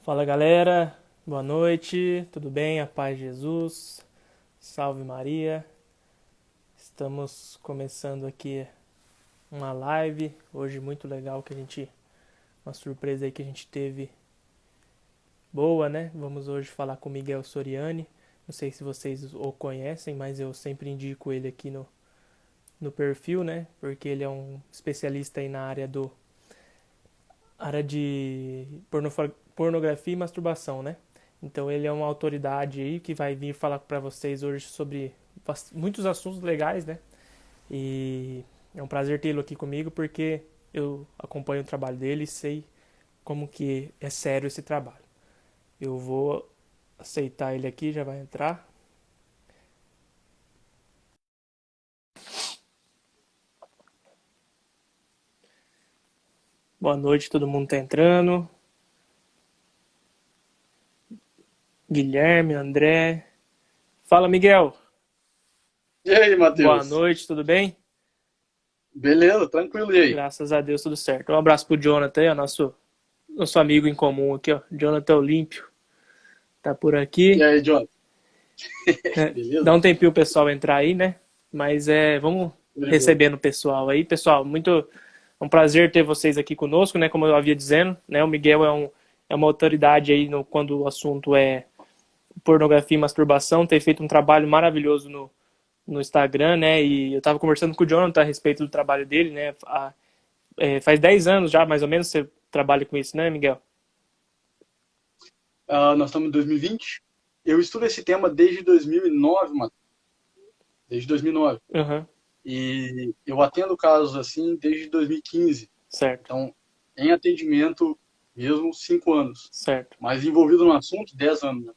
Fala galera, boa noite, tudo bem? A paz de Jesus, salve Maria. Estamos começando aqui uma live, hoje muito legal uma surpresa aí que a gente teve boa, né? Vamos hoje falar com Miguel Soriani, não sei se vocês o conhecem, mas eu sempre indico ele aqui no perfil, né? Porque ele é um especialista aí na área de pornografia e masturbação, né? Então ele é uma autoridade aí que vai vir falar para vocês hoje sobre muitos assuntos legais, né? E é um prazer tê-lo aqui comigo porque eu acompanho o trabalho dele e sei como que é sério esse trabalho. Eu vou aceitar ele aqui, já vai entrar. Boa noite, todo mundo tá entrando. Guilherme, André. Fala, Miguel. E aí, Boa Matheus? noite, tudo bem? Beleza, tranquilo, e aí? Graças a Deus, tudo certo. Um abraço pro Jonathan, nosso amigo em comum aqui, ó. Jonathan Olímpio, tá por E aqui. aí, John? Dá Beleza? um tempinho o pessoal entrar aí, né? Mas vamos Tudo de boa. recebendo o pessoal aí. Pessoal, é um prazer ter vocês aqui conosco, né? Como eu havia dizendo, né? O Miguel é uma autoridade aí quando o assunto é pornografia e masturbação. Tem feito um trabalho maravilhoso no Instagram, né? E eu tava conversando com o Jonathan a respeito do trabalho dele, né? Faz 10 anos já, mais ou menos, você trabalha com isso, né, Miguel? Nós estamos em 2020. Eu estudo esse tema desde 2009, Matheus. Desde 2009. Aham, E eu atendo casos assim desde 2015. certo, Então, em atendimento mesmo, 5 anos. certo. Mas envolvido no assunto, 10 anos, né?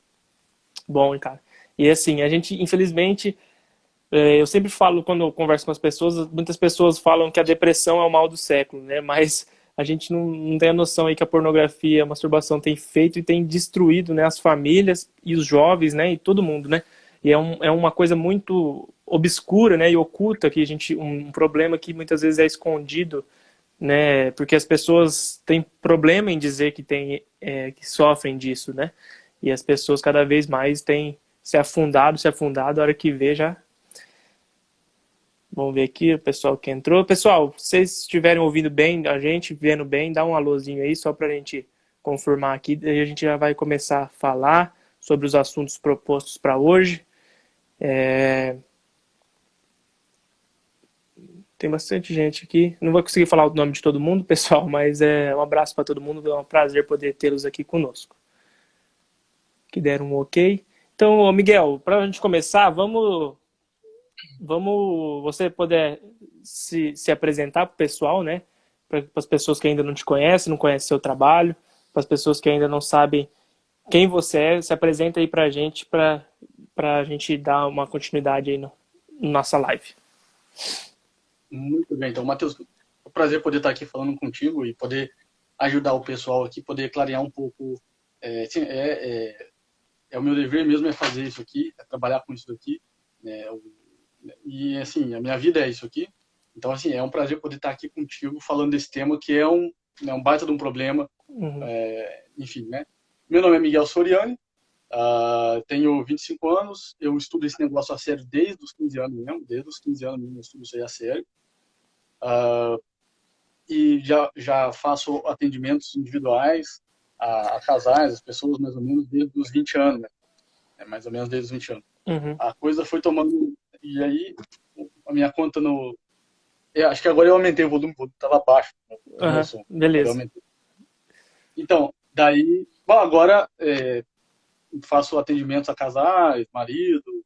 Bom, cara. E assim, a gente, infelizmente, eu sempre falo quando eu converso com as pessoas, muitas pessoas falam que a depressão é o mal do século, né? Mas a gente não tem a noção aí que a pornografia, a masturbação tem feito e tem destruído, né, as famílias e os jovens, né, e todo mundo, né? E é uma coisa muito obscura, né, e oculta que um problema que muitas vezes é escondido, né? Porque as pessoas têm problema em dizer que sofrem disso, né? E as pessoas cada vez mais têm se afundado, a hora que vê já. Vamos ver aqui o pessoal que entrou. Pessoal, se vocês estiverem ouvindo bem, a gente vendo bem, dá um alôzinho aí só para a gente confirmar aqui. Daí a gente já vai começar a falar sobre os assuntos propostos para hoje. É, Tem bastante gente aqui. Não vou conseguir falar o nome de todo mundo, pessoal, mas um abraço para todo mundo. É um prazer poder tê-los aqui conosco. Que deram um ok. Então, Miguel, para a gente começar, vamos você poder se apresentar para o pessoal, né? Para as pessoas que ainda não te conhecem, não conhecem seu trabalho, para as pessoas que ainda não sabem quem você é, se apresenta aí para a gente dar uma continuidade aí no nossa live. Muito bem. Então, Matheus, é um prazer poder estar aqui falando contigo e poder ajudar o pessoal aqui, poder clarear um pouco. Sim, é o meu dever mesmo é fazer isso aqui, é trabalhar com isso daqui, né? E assim, a minha vida é isso aqui. Então, assim, é um prazer poder estar aqui contigo falando desse tema que é um baita de um problema, Uhum. enfim, né? Meu nome é Miguel Soriani, tenho 25 anos, eu estudo esse negócio a sério desde os 15 anos mesmo, desde os 15 anos mesmo eu estudo isso aí a sério. E já faço atendimentos individuais a casais, as pessoas mais ou menos desde os 20 anos, né? Mais ou menos desde os 20 anos. Uhum. A coisa foi tomando. E aí, a minha conta no. Acho que agora eu aumentei o volume estava baixo do meu Uhum. som. Agora eu Beleza. aumentei. Então, daí. Bom, agora faço atendimentos a casais, marido,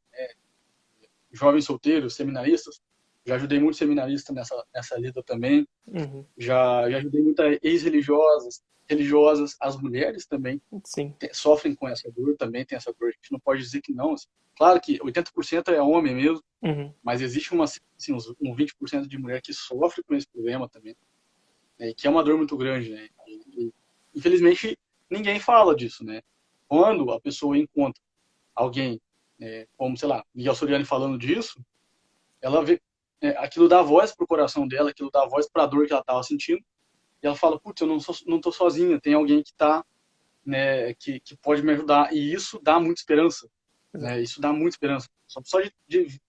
jovens solteiros, seminaristas. Já ajudei muito seminarista nessa lida também. Uhum. Já ajudei muita ex-religiosas, religiosas, as mulheres também Sim. sofrem com essa dor, também tem essa dor. A gente não pode dizer que não. Assim. Claro que 80% é homem mesmo, Uhum. mas existe assim, um 20% de mulher que sofre com esse problema também, né, que é uma dor muito grande, né? Infelizmente, ninguém fala disso, né? Quando a pessoa encontra alguém, como, sei lá, Miguel Soriani falando disso, ela vê, aquilo dá voz pro coração dela, aquilo dá voz pra dor que ela estava sentindo, e ela fala, putz, eu não tô sozinha, tem alguém que tá né, que pode me ajudar. E isso dá muita esperança, né? Isso dá muita esperança. Só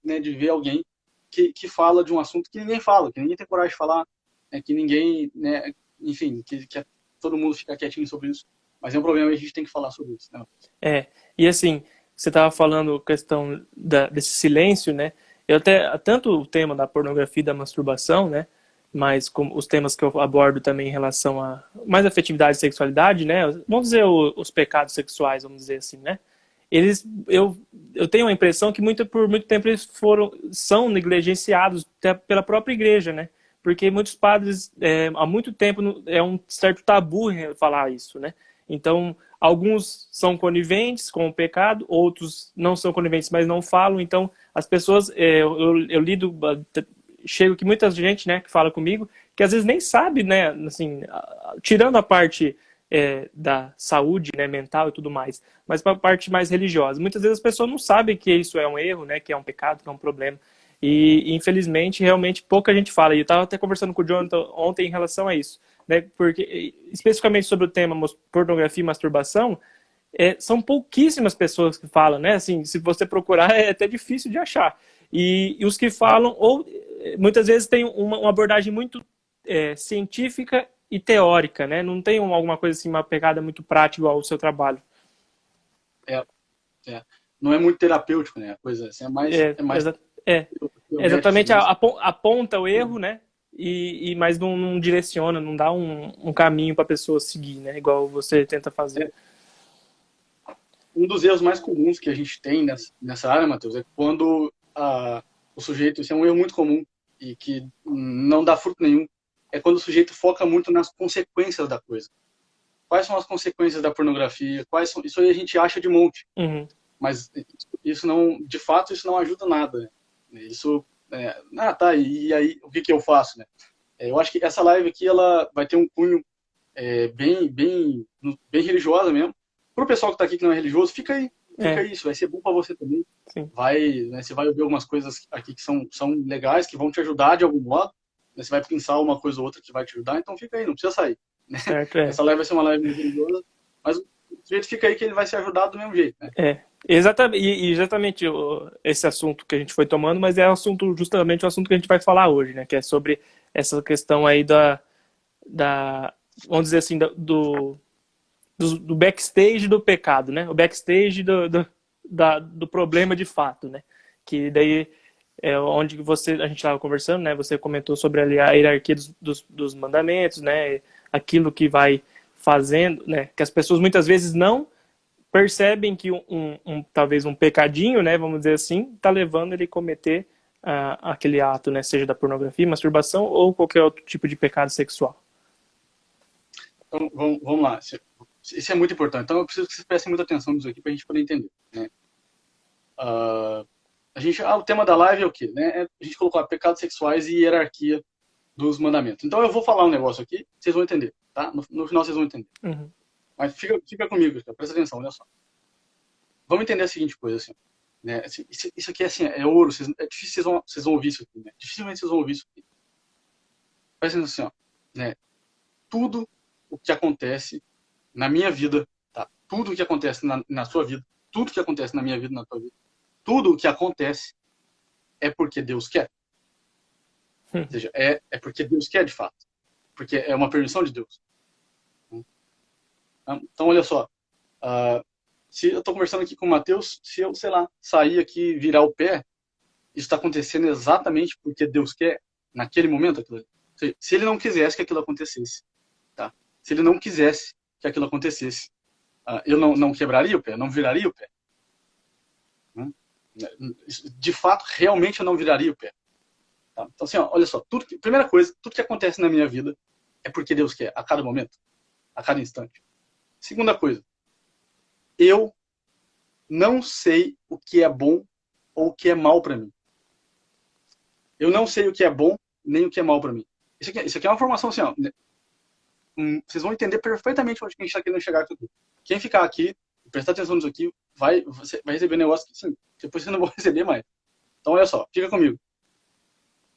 né, de ver alguém que fala de um assunto que ninguém fala, que ninguém tem coragem de falar, né, que ninguém, né, enfim, que todo mundo fica quietinho sobre isso. Mas é um problema e a gente tem que falar sobre isso, né? E assim, você estava falando questão desse silêncio, né? Eu até, tanto o tema da pornografia e da masturbação, né? Mas como os temas que eu abordo também em relação a mais afetividade e sexualidade, né? Vamos dizer os pecados sexuais, vamos dizer assim, né? Eles, eu tenho a impressão que por muito tempo eles são negligenciados até pela própria igreja, né? Porque muitos padres, há muito tempo, é um certo tabu falar isso, né? Então, alguns são coniventes com o pecado, outros não são coniventes, mas não falam. Então, as pessoas, eu lido, chego que muita gente, né, que fala comigo, que às vezes nem sabe, né, assim, tirando a parte da saúde, né, mental e tudo mais, mas para a parte mais religiosa. Muitas vezes as pessoas não sabem que isso é um erro, né, que é um pecado, que é um problema. E infelizmente, realmente, pouca gente fala. E eu estava até conversando com o Jonathan ontem em relação a isso, né, porque especificamente sobre o tema pornografia e masturbação, são pouquíssimas pessoas que falam, né? Assim, se você procurar, é até difícil de achar. E os que falam, ou muitas vezes tem uma abordagem muito científica e teórica, né? Não tem alguma coisa assim, uma pegada muito prática ao seu trabalho. É, não é muito terapêutico, né? A coisa assim, é mais É, exatamente, assim, isso. aponta o erro, né? Mas não direciona, não dá um caminho para a pessoa seguir, né? Igual você tenta fazer. Um dos erros mais comuns que a gente tem nessa área, Matheus, é quando o sujeito, isso é um erro muito comum e que não dá fruto nenhum, é quando o sujeito foca muito nas consequências da coisa. Quais são as consequências da pornografia? Isso aí a gente acha de monte. Uhum. Mas isso não, de fato, isso não ajuda nada. Né? Isso, tá, e aí o que eu faço, né? Eu acho que essa live aqui, ela vai ter um cunho bem religiosa mesmo. Pro pessoal que tá aqui que não é religioso, fica aí, isso vai ser bom para você também. Sim. Né, você vai ouvir algumas coisas aqui que são legais, que vão te ajudar de algum modo. Né? Você vai pensar uma coisa ou outra que vai te ajudar, então fica aí, não precisa sair. Né? Certo, Essa live vai ser uma live religiosa, mas o sujeito fica aí que ele vai ser ajudado do mesmo jeito, né? Exatamente esse assunto que a gente foi tomando, mas é justamente o assunto que a gente vai falar hoje, né? Que é sobre essa questão aí vamos dizer assim, do backstage do pecado, né? O backstage do problema de fato, né? Que daí é onde a gente estava conversando, né? Você comentou sobre ali a hierarquia dos mandamentos, né? Aquilo que vai fazendo, né? Que as pessoas muitas vezes não percebem que talvez um pecadinho, né? Vamos dizer assim, está levando ele a cometer aquele ato, né? Seja da pornografia, masturbação ou qualquer outro tipo de pecado sexual. Então, vamos lá. Isso é muito importante. Então, eu preciso que vocês prestem muita atenção nisso aqui para a gente poder entender. Né? O tema da live é o quê? Né? A gente colocou pecados sexuais e hierarquia dos mandamentos. Então, eu vou falar um negócio aqui, vocês vão entender. Tá? No final, vocês vão entender. Uhum. Mas fica comigo, presta atenção, olha só. Vamos entender a seguinte coisa, assim. Né? Isso aqui assim, é ouro. É difícil vocês vão ouvir isso aqui. Né? Dificilmente vocês vão ouvir isso aqui. Presta atenção, assim, ó. Né? Tudo o que acontece na minha vida, tá? Tudo o que acontece na sua vida, tudo o que acontece na minha vida, na tua vida, tudo o que acontece é porque Deus quer. Ou seja, é porque Deus quer de fato. Porque é uma permissão de Deus. Então, olha só. Se eu estou conversando aqui com o Matheus, se eu, sei lá, sair aqui e virar o pé, isso está acontecendo exatamente porque Deus quer naquele momento aquilo ali. Ou seja, se ele não quisesse que aquilo acontecesse, tá? Se ele não quisesse que aquilo acontecesse, eu não quebraria o pé, não viraria o pé. De fato, realmente eu não viraria o pé. Tá? Então, assim, ó, olha só, primeira coisa, tudo que acontece na minha vida é porque Deus quer, a cada momento, a cada instante. Segunda coisa, eu não sei o que é bom ou o que é mal para mim. Eu não sei o que é bom nem o que é mal para mim. Isso aqui é uma informação assim, ó, vocês vão entender perfeitamente onde a gente está querendo chegar aqui. Quem ficar aqui, prestar atenção nisso aqui, vai receber um negócio que, sim, depois você não vai receber mais. Então, olha só, fica comigo.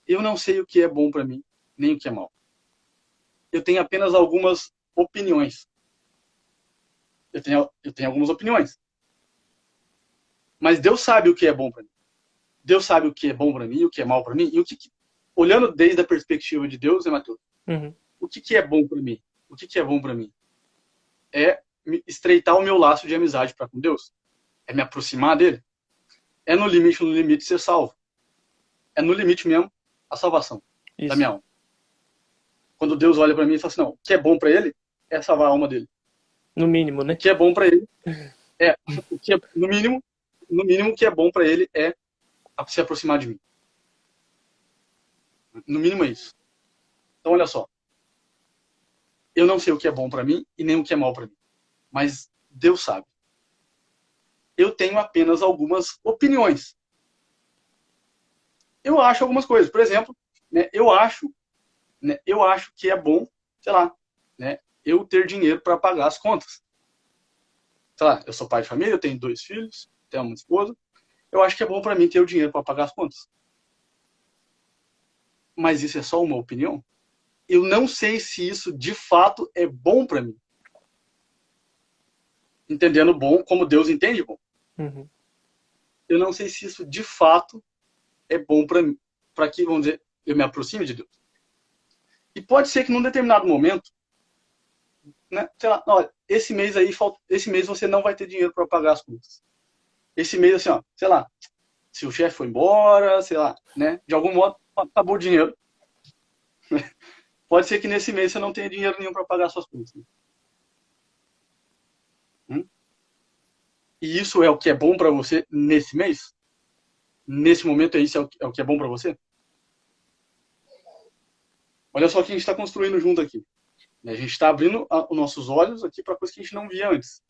Eu não sei o que é bom para mim, nem o que é mal. Eu tenho apenas algumas opiniões. eu tenho algumas opiniões. Mas Deus sabe o que é bom para mim. Deus sabe o que é bom para mim, o que é mal para mim. E olhando desde a perspectiva de Deus, né, Matheus? Uhum. O que é bom para mim? O que é bom para mim? É estreitar o meu laço de amizade para com Deus. É me aproximar dele. É no limite ser salvo. É no limite mesmo a salvação da minha alma. Quando Deus olha para mim e fala assim, não, o que é bom para ele é salvar a alma dele. No mínimo, né? O que é bom para ele o que é, no mínimo o que é bom para ele é se aproximar de mim. No mínimo é isso. Então olha só, eu não sei o que é bom para mim e nem o que é mal para mim, mas Deus sabe. Eu tenho apenas algumas opiniões. Eu acho algumas coisas, por exemplo, né, eu acho que é bom, sei lá, né, eu ter dinheiro para pagar as contas. Sei lá, eu sou pai de família, eu tenho 2 filhos, tenho uma esposa. Eu acho que é bom para mim ter o dinheiro para pagar as contas. Mas isso é só uma opinião? Eu não sei se isso de fato é bom para mim. Entendendo bom como Deus entende bom. Uhum. Eu não sei se isso de fato é bom para mim, para que, vamos dizer, eu me aproxime de Deus. E pode ser que num determinado momento, né, sei lá, olha, esse mês você não vai ter dinheiro para pagar as contas. Esse mês, assim, ó, sei lá, se o chefe foi embora, sei lá, né, de algum modo, acabou o dinheiro. Pode ser que nesse mês você não tenha dinheiro nenhum para pagar suas contas. E isso é o que é bom para você nesse mês? Nesse momento, isso é o que é bom para você? Olha só o que a gente está construindo junto aqui. A gente está abrindo os nossos olhos aqui para coisas que a gente não via antes.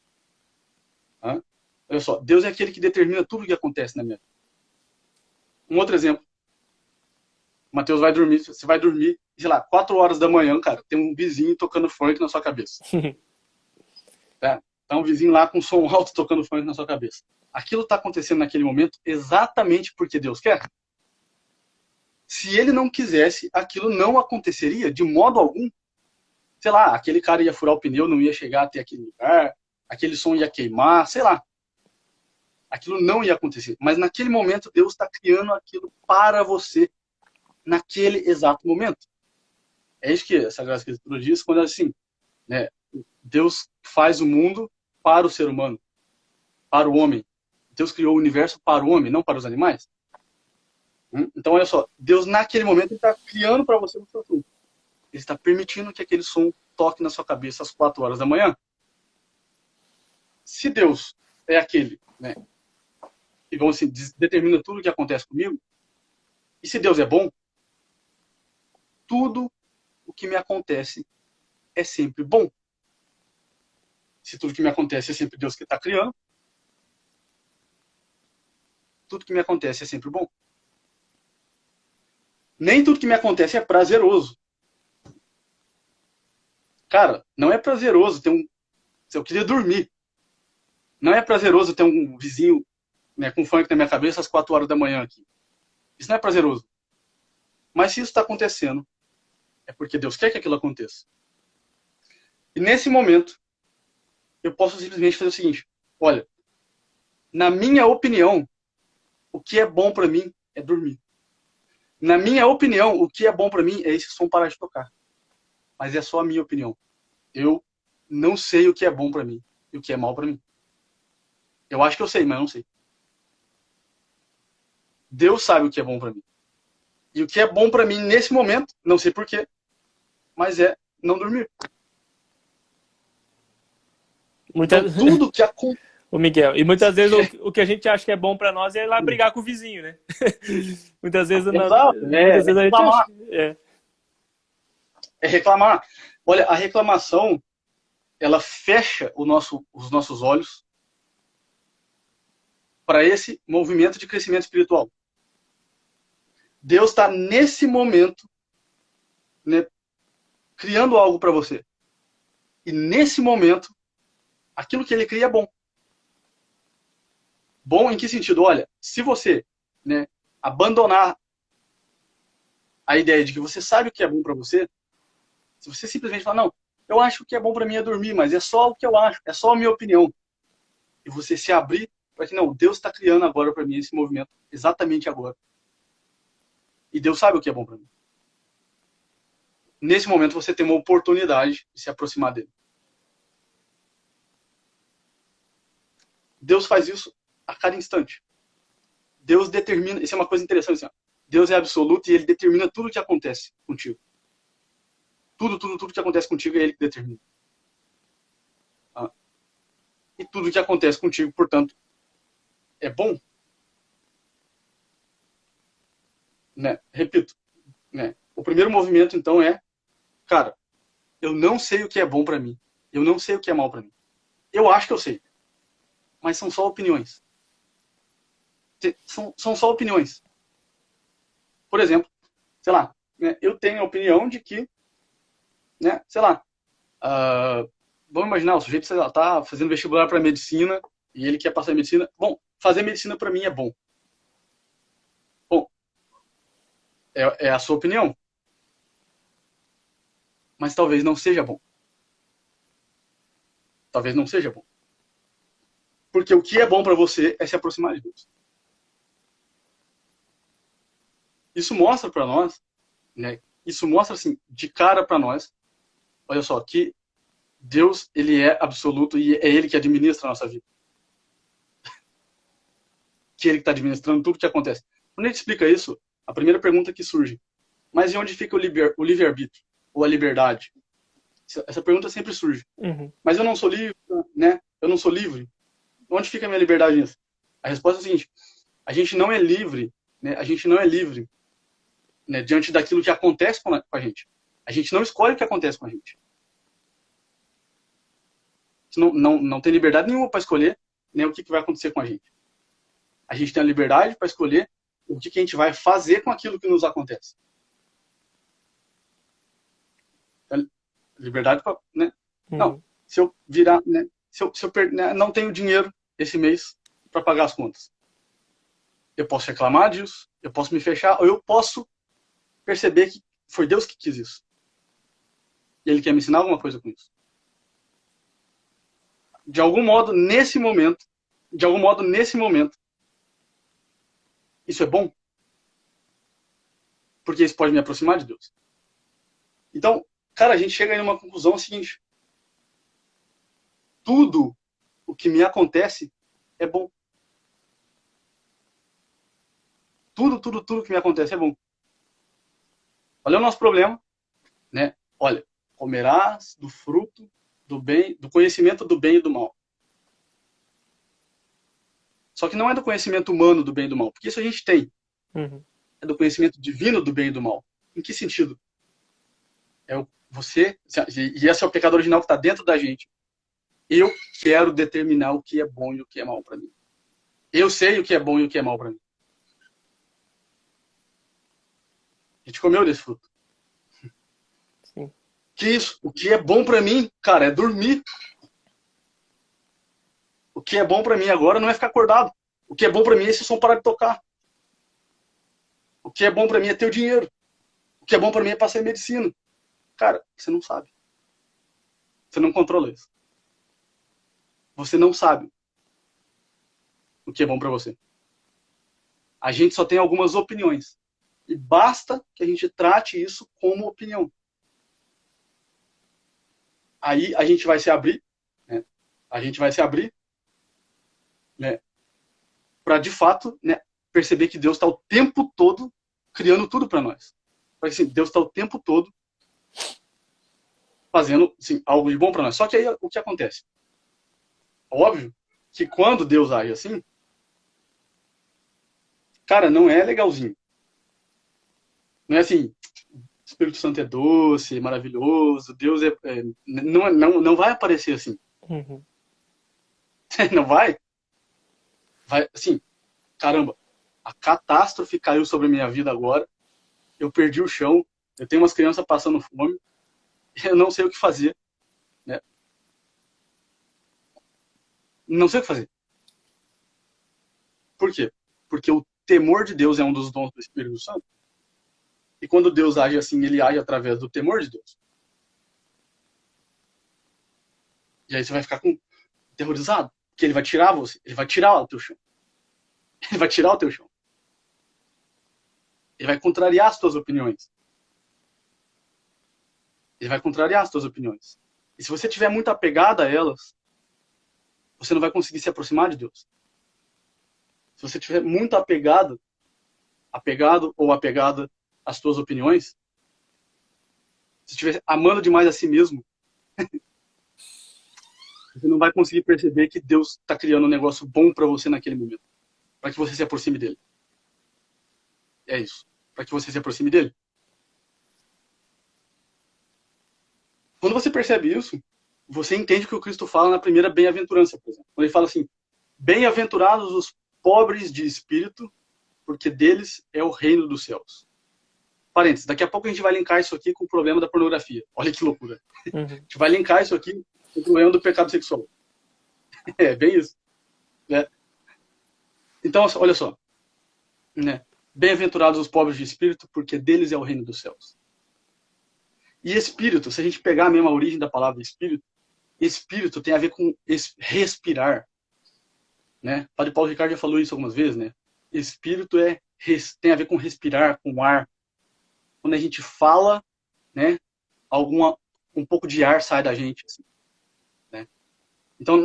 Tá? Olha só, Deus é aquele que determina tudo o que acontece na minha vida. Um outro exemplo. O Matheus vai dormir, você vai dormir, sei lá, 4 horas da manhã, cara, tem um vizinho tocando funk na sua cabeça. Tá? Tá um vizinho lá com som alto tocando funk na sua cabeça. Aquilo está acontecendo naquele momento exatamente porque Deus quer. Se ele não quisesse, aquilo não aconteceria de modo algum. Sei lá, aquele cara ia furar o pneu, não ia chegar até aquele lugar, aquele som ia queimar, sei lá. Aquilo não ia acontecer. Mas naquele momento, Deus está criando aquilo para você. Naquele exato momento. É isso que a Sagrada Escritura diz quando é assim, né? Deus faz o mundo para o ser humano, para o homem. Deus criou o universo para o homem, não para os animais. Então, olha só, Deus naquele momento está criando para você o seu som. Ele está permitindo que aquele som toque na sua cabeça às 4 horas da manhã. Se Deus é aquele, né, que vamos assim, determina tudo o que acontece comigo, e se Deus é bom, tudo o que me acontece é sempre bom. Se tudo que me acontece é sempre Deus que está criando, tudo que me acontece é sempre bom. Nem tudo que me acontece é prazeroso. Cara, não é prazeroso ter eu queria dormir. Não é prazeroso ter um vizinho, né, com funk na minha cabeça às 4 horas da manhã aqui. Isso não é prazeroso. Mas se isso está acontecendo, é porque Deus quer que aquilo aconteça. E nesse momento, eu posso simplesmente fazer o seguinte: olha, na minha opinião, o que é bom para mim é dormir. Na minha opinião, o que é bom para mim é esse som parar de tocar. Mas é só a minha opinião. Eu não sei o que é bom para mim e o que é mal para mim. Eu acho que eu sei, mas eu não sei. Deus sabe o que é bom para mim. E o que é bom para mim nesse momento, não sei porquê, mas é não dormir. Então, tudo que acontece. O Miguel, e muitas vezes o que a gente acha que é bom para nós é ir lá brigar com o vizinho, né? Muitas vezes, muitas vezes a gente acha, é reclamar. Olha, a reclamação, ela fecha os nossos olhos para esse movimento de crescimento espiritual. Deus está nesse momento, né, criando algo para você. E nesse momento, aquilo que ele cria é bom. Bom em que sentido? Olha, se você, né, abandonar a ideia de que você sabe o que é bom para você, se você simplesmente falar, não, Eu acho que o que é bom para mim é dormir, mas é só o que eu acho, é só a minha opinião. E você se abrir para que, não, Deus está criando agora para mim esse movimento, exatamente agora. E Deus sabe o que é bom para mim. Nesse momento você tem uma oportunidade de se aproximar dele. Deus faz isso a cada instante. Deus determina, isso é uma coisa interessante, assim, Deus é absoluto e ele determina tudo o que acontece contigo. Tudo que acontece contigo é ele que determina. Tá? E tudo que acontece contigo, portanto, é bom. Né? Repito, né? O primeiro movimento, então, é, cara, eu não sei o que é bom para mim. Eu não sei o que é mal para mim. Eu acho que eu sei. Mas são só opiniões. São só opiniões. Por exemplo, sei lá, né, eu tenho a opinião de que, né, sei lá, vamos imaginar, o sujeito está fazendo vestibular para medicina e ele quer passar em medicina. Bom, fazer medicina para mim é bom. Bom, é a sua opinião. Mas talvez não seja bom. Talvez não seja bom. Porque o que é bom para você é se aproximar de Deus. Isso mostra para nós, né? Isso mostra assim, de cara para nós, olha só, que Deus, ele é absoluto e é ele que administra a nossa vida. Que ele que está administrando tudo que acontece. Quando a gente explica isso, a primeira pergunta que surge, mas de onde fica o livre-arbítrio? Ou a liberdade? Essa pergunta sempre surge. Uhum. Mas eu não sou livre, né? Eu não sou livre. Onde fica a minha liberdade nisso? A resposta é a seguinte, a gente não é livre, né? A gente não é livre, né, diante daquilo que acontece com a gente. A gente não escolhe o que acontece com a gente. Não tem liberdade nenhuma para escolher, né, o que vai acontecer com a gente. A gente tem a liberdade para escolher o que a gente vai fazer com aquilo que nos acontece. Liberdade para, né? Não, se eu virar, né, se eu né, não tenho dinheiro esse mês para pagar as contas, eu posso reclamar disso, eu posso me fechar, ou eu posso perceber que foi Deus que quis isso. E Ele quer me ensinar alguma coisa com isso. De algum modo, nesse momento, isso é bom. Porque isso pode me aproximar de Deus. Então, cara, a gente chega em uma conclusão seguinte. Tudo o que me acontece é bom. Tudo que me acontece é bom. Olha o nosso problema, né? Olha, comerás do fruto do bem, do conhecimento do bem e do mal. Só que não é do conhecimento humano do bem e do mal, porque isso a gente tem. Uhum. É do conhecimento divino do bem e do mal. Em que sentido? É você, e esse é o pecado original que está dentro da gente. Eu quero determinar o que é bom e o que é mal para mim. Eu sei o que é bom e o que é mal para mim. A gente comeu desse fruto. Sim. Que isso? O que é bom para mim, cara, é dormir. O que é bom para mim agora não é ficar acordado. O que é bom para mim é esse som parar de tocar. O que é bom para mim é ter o dinheiro. O que é bom para mim é passar em medicina. Cara, você não sabe. Você não controla isso. Você não sabe o que é bom para você. A gente só tem algumas opiniões. E basta que a gente trate isso como opinião. Aí a gente vai se abrir, né? A gente vai se abrir, né? Para de fato, né, perceber que Deus está o tempo todo criando tudo para nós. Porque assim, Deus está o tempo todo fazendo assim, algo de bom para nós. Só que aí o que acontece? Óbvio que quando Deus age assim, cara, não é legalzinho. Não é assim, o Espírito Santo é doce, maravilhoso, Deus não vai aparecer assim. Uhum. Não vai? Vai, assim, caramba, a catástrofe caiu sobre a minha vida agora, eu perdi o chão, eu tenho umas crianças passando fome, eu não sei o que fazer, né? Não sei o que fazer. Por quê? Porque o temor de Deus é um dos dons do Espírito Santo. E quando Deus age assim, ele age através do temor de Deus. E aí você vai ficar aterrorizado, porque ele vai tirar você, ele vai tirar o teu chão. Ele vai tirar o teu chão. Ele vai contrariar as tuas opiniões. Ele vai contrariar as tuas opiniões. E se você estiver muito apegado a elas, você não vai conseguir se aproximar de Deus. Se você estiver muito apegado ou apegada às tuas opiniões, se estiver amando demais a si mesmo, você não vai conseguir perceber que Deus está criando um negócio bom para você naquele momento. Para que você se aproxime dele. É isso. Para que você se aproxime dele. Quando você percebe isso, você entende o que o Cristo fala na primeira bem-aventurança, por exemplo. Quando ele fala assim, bem-aventurados os pobres de espírito, porque deles é o reino dos céus. Parênteses, daqui a pouco a gente vai linkar isso aqui com o problema da pornografia. Olha que loucura. Uhum. A gente vai linkar isso aqui com o problema do pecado sexual. É, bem isso. Né? Então, olha só. Né? Bem-aventurados os pobres de espírito, porque deles é o reino dos céus. E espírito, se a gente pegar a mesma origem da palavra espírito tem a ver com respirar. Né? O padre Paulo Ricardo já falou isso algumas vezes, né? Espírito tem a ver com respirar, com ar. Quando a gente fala, né, um pouco de ar sai da gente. Assim, né? Então,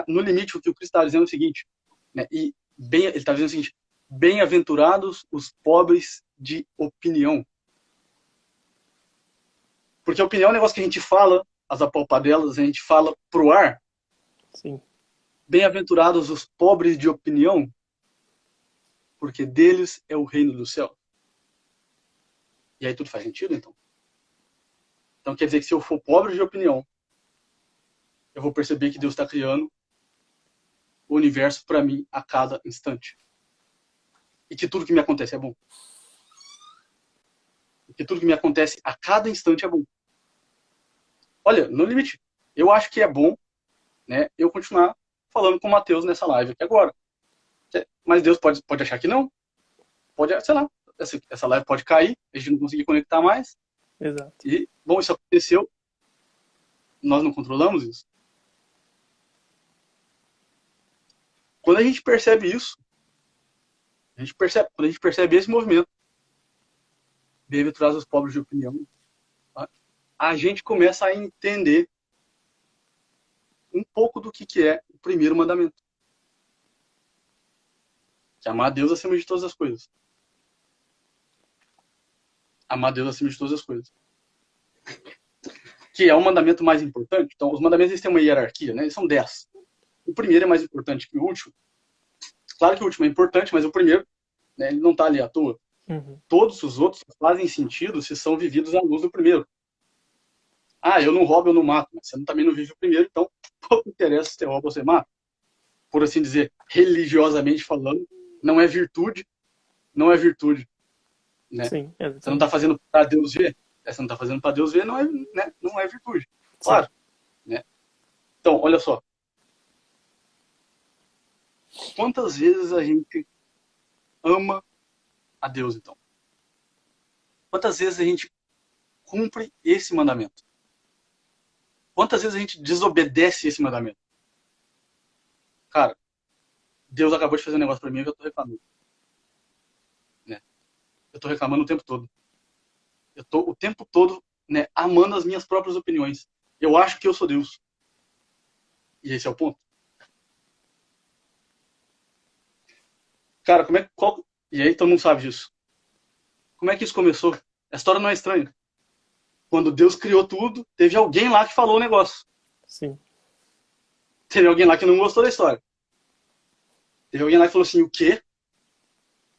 no limite, o que o Cristo está dizendo é o seguinte, né, ele está dizendo o seguinte, bem-aventurados os pobres de opinião. Porque a opinião é um negócio que a gente fala, as apalpadelas, a gente fala pro ar. Sim. Bem-aventurados os pobres de opinião, porque deles é o reino do céu. E aí tudo faz sentido, então? Então quer dizer que se eu for pobre de opinião, eu vou perceber que Deus está criando o universo para mim a cada instante. E que tudo que me acontece é bom. E que tudo que me acontece a cada instante é bom. Olha, no limite, eu acho que é bom, né, eu continuar falando com o Matheus nessa live aqui agora. Mas Deus pode achar que não. Pode, sei lá, essa live pode cair, a gente não conseguir conectar mais. Exato. E, bom, isso aconteceu. Nós não controlamos isso. Quando a gente percebe isso, quando a gente percebe esse movimento, bem-aventurados os pobres de opinião, a gente começa a entender um pouco do que é o primeiro mandamento. Que é amar a Deus acima de todas as coisas. Amar a Deus acima de todas as coisas. Que é o mandamento mais importante. Então, os mandamentos eles têm uma hierarquia, né? Eles são 10. O primeiro é mais importante que o último. Claro que o último é importante, mas o primeiro, né, ele não está ali à toa. Uhum. Todos os outros fazem sentido se são vividos à luz do primeiro. Ah, eu não roubo, eu não mato. Mas você também não vive o primeiro, então pouco interessa se você rouba ou você mata. Por assim dizer, religiosamente falando, não é virtude. Não é virtude. Né? Sim, você não está fazendo para Deus ver. Você não está fazendo para Deus ver, não é, né? Não é virtude. Claro. Né? Então, olha só. Quantas vezes a gente ama a Deus, então? Quantas vezes a gente cumpre esse mandamento? Quantas vezes a gente desobedece esse mandamento? Cara, Deus acabou de fazer um negócio pra mim que eu tô reclamando. Né? Eu tô reclamando o tempo todo. Eu tô o tempo todo, né, amando as minhas próprias opiniões. Eu acho que eu sou Deus. E esse é o ponto. Cara, e aí todo mundo sabe disso. Como é que isso começou? A história não é estranha. Quando Deus criou tudo, teve alguém lá que falou o negócio. Sim. Teve alguém lá que não gostou da história. Teve alguém lá que falou assim, o quê?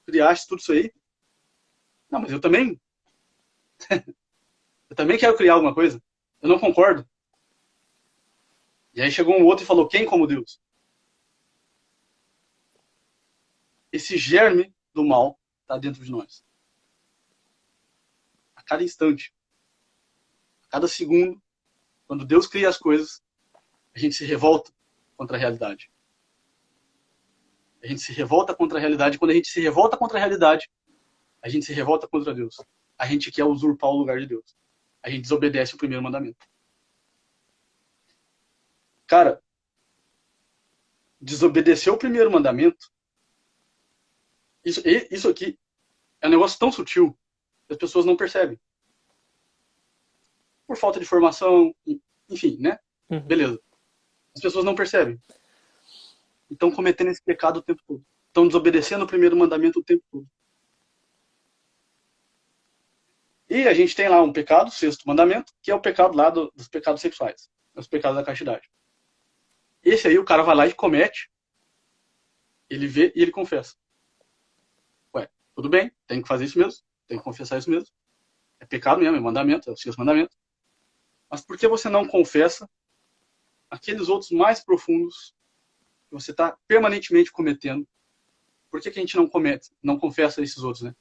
Criaste tudo isso aí? Não, mas eu também. Eu também quero criar alguma coisa. Eu não concordo. E aí chegou um outro e falou, quem como Deus? Esse germe do mal está dentro de nós. A cada instante. A cada segundo. Quando Deus cria as coisas, a gente se revolta contra a realidade. A gente se revolta contra a realidade. Quando a gente se revolta contra a realidade, a gente se revolta contra Deus. A gente quer usurpar o lugar de Deus. A gente desobedece o primeiro mandamento. Cara, desobedecer o primeiro mandamento, isso aqui é um negócio tão sutil que as pessoas não percebem. Por falta de formação, enfim, né? Uhum. Beleza. As pessoas não percebem. Estão cometendo esse pecado o tempo todo. Estão desobedecendo o primeiro mandamento o tempo todo. E a gente tem lá um pecado, o sexto mandamento, que é o pecado lá dos pecados sexuais. Os pecados da castidade. Esse aí o cara vai lá e comete, ele vê e ele confessa. Ué, tudo bem, tem que fazer isso mesmo, tem que confessar isso mesmo. É pecado mesmo, é mandamento, é o sexto mandamento. Mas por que você não confessa aqueles outros mais profundos que você está permanentemente cometendo? Por que a gente não confessa esses outros, né?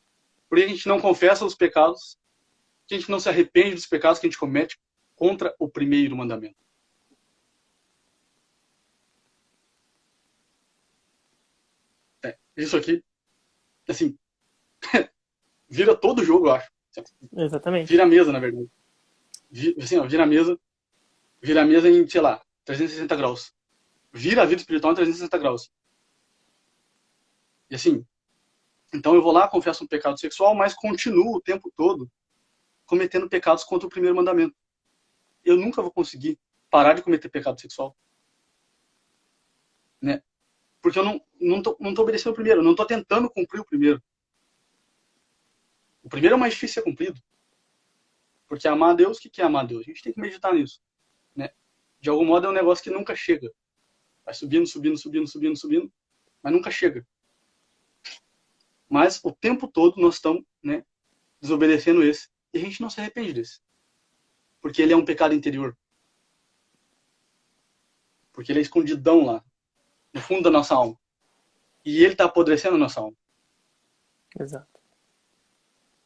Por que a gente não confessa os pecados? Por que a gente não se arrepende dos pecados que a gente comete contra o primeiro mandamento? Isso aqui, assim, vira todo o jogo, eu acho. Exatamente. Vira a mesa, na verdade. Assim, ó, vira a mesa em, sei lá, 360 graus. Vira a vida espiritual em 360 graus. E assim, então eu vou lá, confesso um pecado sexual, mas continuo o tempo todo cometendo pecados contra o primeiro mandamento. Eu nunca vou conseguir parar de cometer pecado sexual. Né? Porque eu não tô obedecendo o primeiro, eu não tô tentando cumprir o primeiro. O primeiro é o mais difícil de ser cumprido. Porque amar a Deus, o que é amar a Deus? A gente tem que meditar nisso. Né? De algum modo é um negócio que nunca chega. Vai subindo, subindo, subindo, subindo, subindo, mas nunca chega. Mas o tempo todo nós estamos, né, desobedecendo esse. E a gente não se arrepende desse. Porque ele é um pecado interior. Porque ele é escondidão lá, no fundo da nossa alma. E ele está apodrecendo a nossa alma. Exato.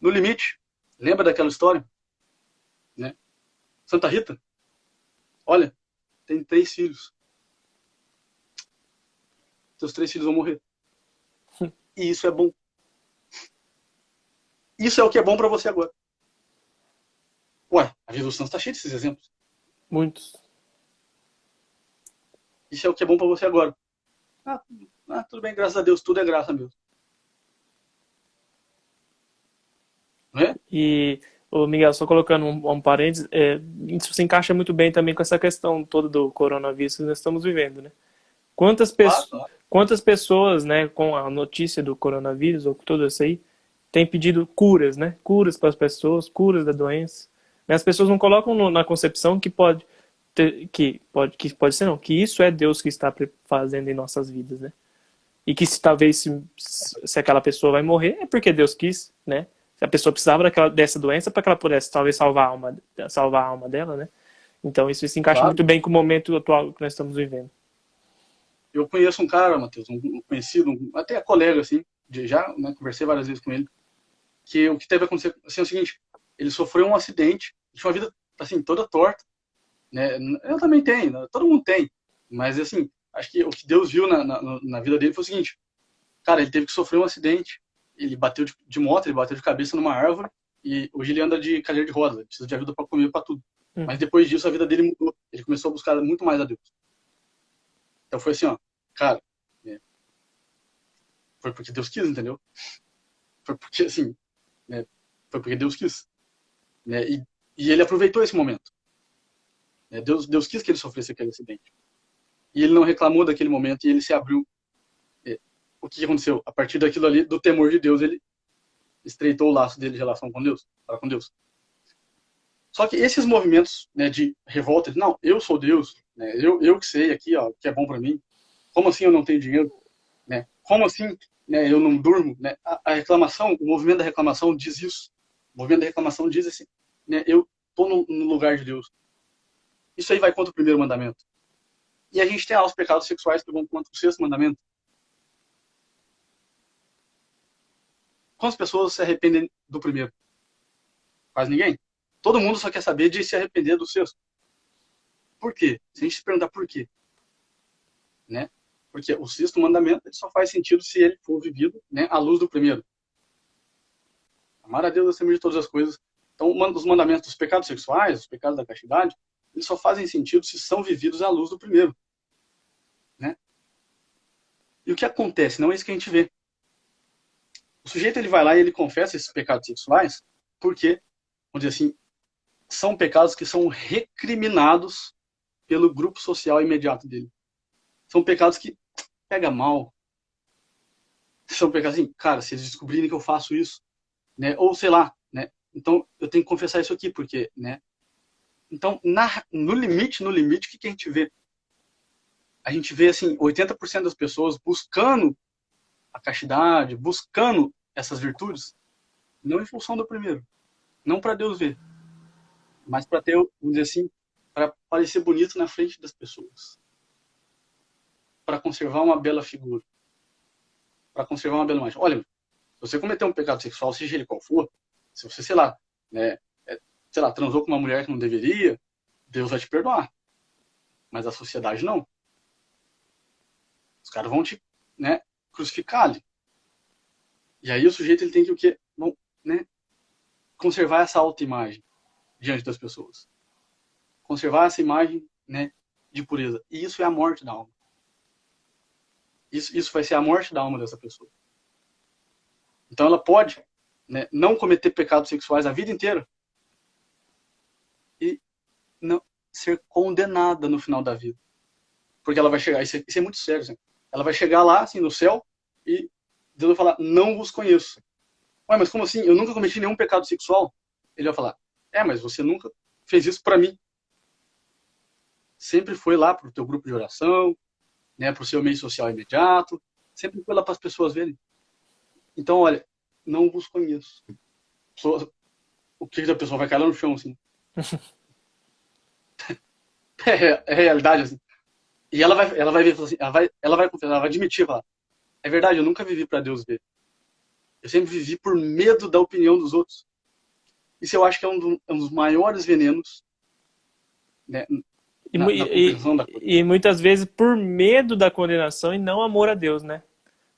No limite, lembra daquela história? Né? Santa Rita, olha, tem 3 filhos. Seus 3 filhos vão morrer. E isso é bom. Isso é o que é bom para você agora. Ué, a vida dos santos está cheia desses exemplos. Muitos. Isso é o que é bom para você agora. Tudo bem, graças a Deus, tudo é graça mesmo. Não é? E, o Miguel, só colocando um parênteses, isso se encaixa muito bem também com essa questão toda do coronavírus que nós estamos vivendo, né? Claro. Quantas pessoas, né, com a notícia do coronavírus ou com tudo isso aí, têm pedido curas, né? Curas para as pessoas, curas da doença. Mas as pessoas não colocam na concepção que pode pode ser não, que isso é Deus que está fazendo em nossas vidas, né? E que talvez se aquela pessoa vai morrer é porque Deus quis, né? Se a pessoa precisava dessa doença para que ela pudesse talvez salvar a alma dela, né? Então isso se encaixa Claro. muito bem com o momento atual que nós estamos vivendo. Eu conheço um cara, Matheus, um conhecido, até colega, assim, já, né, conversei várias vezes com ele, que o que teve a acontecer, assim, é o seguinte, ele sofreu um acidente, tinha uma vida, assim, toda torta, né? Eu também tenho, né? Todo mundo tem, mas, assim, acho que o que Deus viu na vida dele foi o seguinte, cara, ele teve que sofrer um acidente, ele bateu de moto, ele bateu de cabeça numa árvore, e hoje ele anda de cadeira de rodas, ele precisa de ajuda para comer, para tudo. Mas depois disso a vida dele mudou, ele começou a buscar muito mais a Deus. Então foi assim, ó, cara, né, foi porque Deus quis, entendeu? Foi porque, assim, né, foi porque Deus quis. Né, e ele aproveitou esse momento. Né, Deus quis que ele sofresse aquele acidente. E ele não reclamou daquele momento e ele se abriu. O que aconteceu? A partir daquilo ali, do temor de Deus, ele estreitou o laço dele de relação com Deus, para com Deus. Só que esses movimentos, né, de revolta, de, não, eu sou Deus, né, eu que sei aqui, ó, o que é bom para mim. Como assim eu não tenho dinheiro? Né? Como assim, né, eu não durmo? Né? A reclamação, o movimento da reclamação diz isso. O movimento da reclamação diz assim, né, eu estou no lugar de Deus. Isso aí vai contra o primeiro mandamento. E a gente tem lá os pecados sexuais que vão contra o sexto mandamento. Quantas pessoas se arrependem do primeiro? Quase ninguém. Todo mundo só quer saber de se arrepender do sexto. Por quê? Se a gente se perguntar por quê, né? Porque o sexto mandamento ele só faz sentido se ele for vivido, né, à luz do primeiro. Amar a Deus acima de todas as coisas. Então, os mandamentos dos pecados sexuais, os pecados da castidade, eles só fazem sentido se são vividos à luz do primeiro, né? E o que acontece? Não é isso que a gente vê. O sujeito ele vai lá e ele confessa esses pecados sexuais porque, vamos dizer assim, são pecados que são recriminados pelo grupo social imediato dele. São pecados que pega mal. São pecados assim, cara, se eles descobrirem que eu faço isso, né? Ou sei lá, né? Então eu tenho que confessar isso aqui porque, né? Então, no limite, o que a gente vê? A gente vê assim, 80% das pessoas buscando a castidade, buscando essas virtudes, não em função do primeiro, não para Deus ver, mas para ter, vamos dizer assim, para parecer bonito na frente das pessoas, para conservar uma bela figura, para conservar uma bela imagem. Olha, se você cometer um pecado sexual, seja ele qual for, se você, sei lá, né, sei lá, transou com uma mulher que não deveria, Deus vai te perdoar, mas a sociedade não. Os caras vão te, né, crucificar ali. E aí o sujeito ele tem que o quê? Bom, né, conservar essa autoimagem diante das pessoas. Conservar essa imagem, né, de pureza. E isso é a morte da alma. Isso vai ser a morte da alma dessa pessoa. Então ela pode, né, não cometer pecados sexuais a vida inteira e não ser condenada no final da vida. Porque ela vai chegar, isso é muito sério, assim, ela vai chegar lá, assim, no céu, e Deus vai falar, não vos conheço. Ué, mas como assim? Eu nunca cometi nenhum pecado sexual? Ele vai falar, mas você nunca fez isso para mim. Sempre foi lá pro teu grupo de oração, né, pro seu meio social imediato, sempre foi lá para as pessoas verem. Então, olha, não vos conheço. O que a pessoa vai cair lá no chão, assim. É realidade, assim. E ela vai ver, assim, ela vai confessar, ela vai admitir, falar, é verdade, eu nunca vivi para Deus ver. Eu sempre vivi por medo da opinião dos outros. Isso eu acho que é um dos maiores venenos, né, na compreensão da coisa. E muitas vezes por medo da condenação e não amor a Deus, né?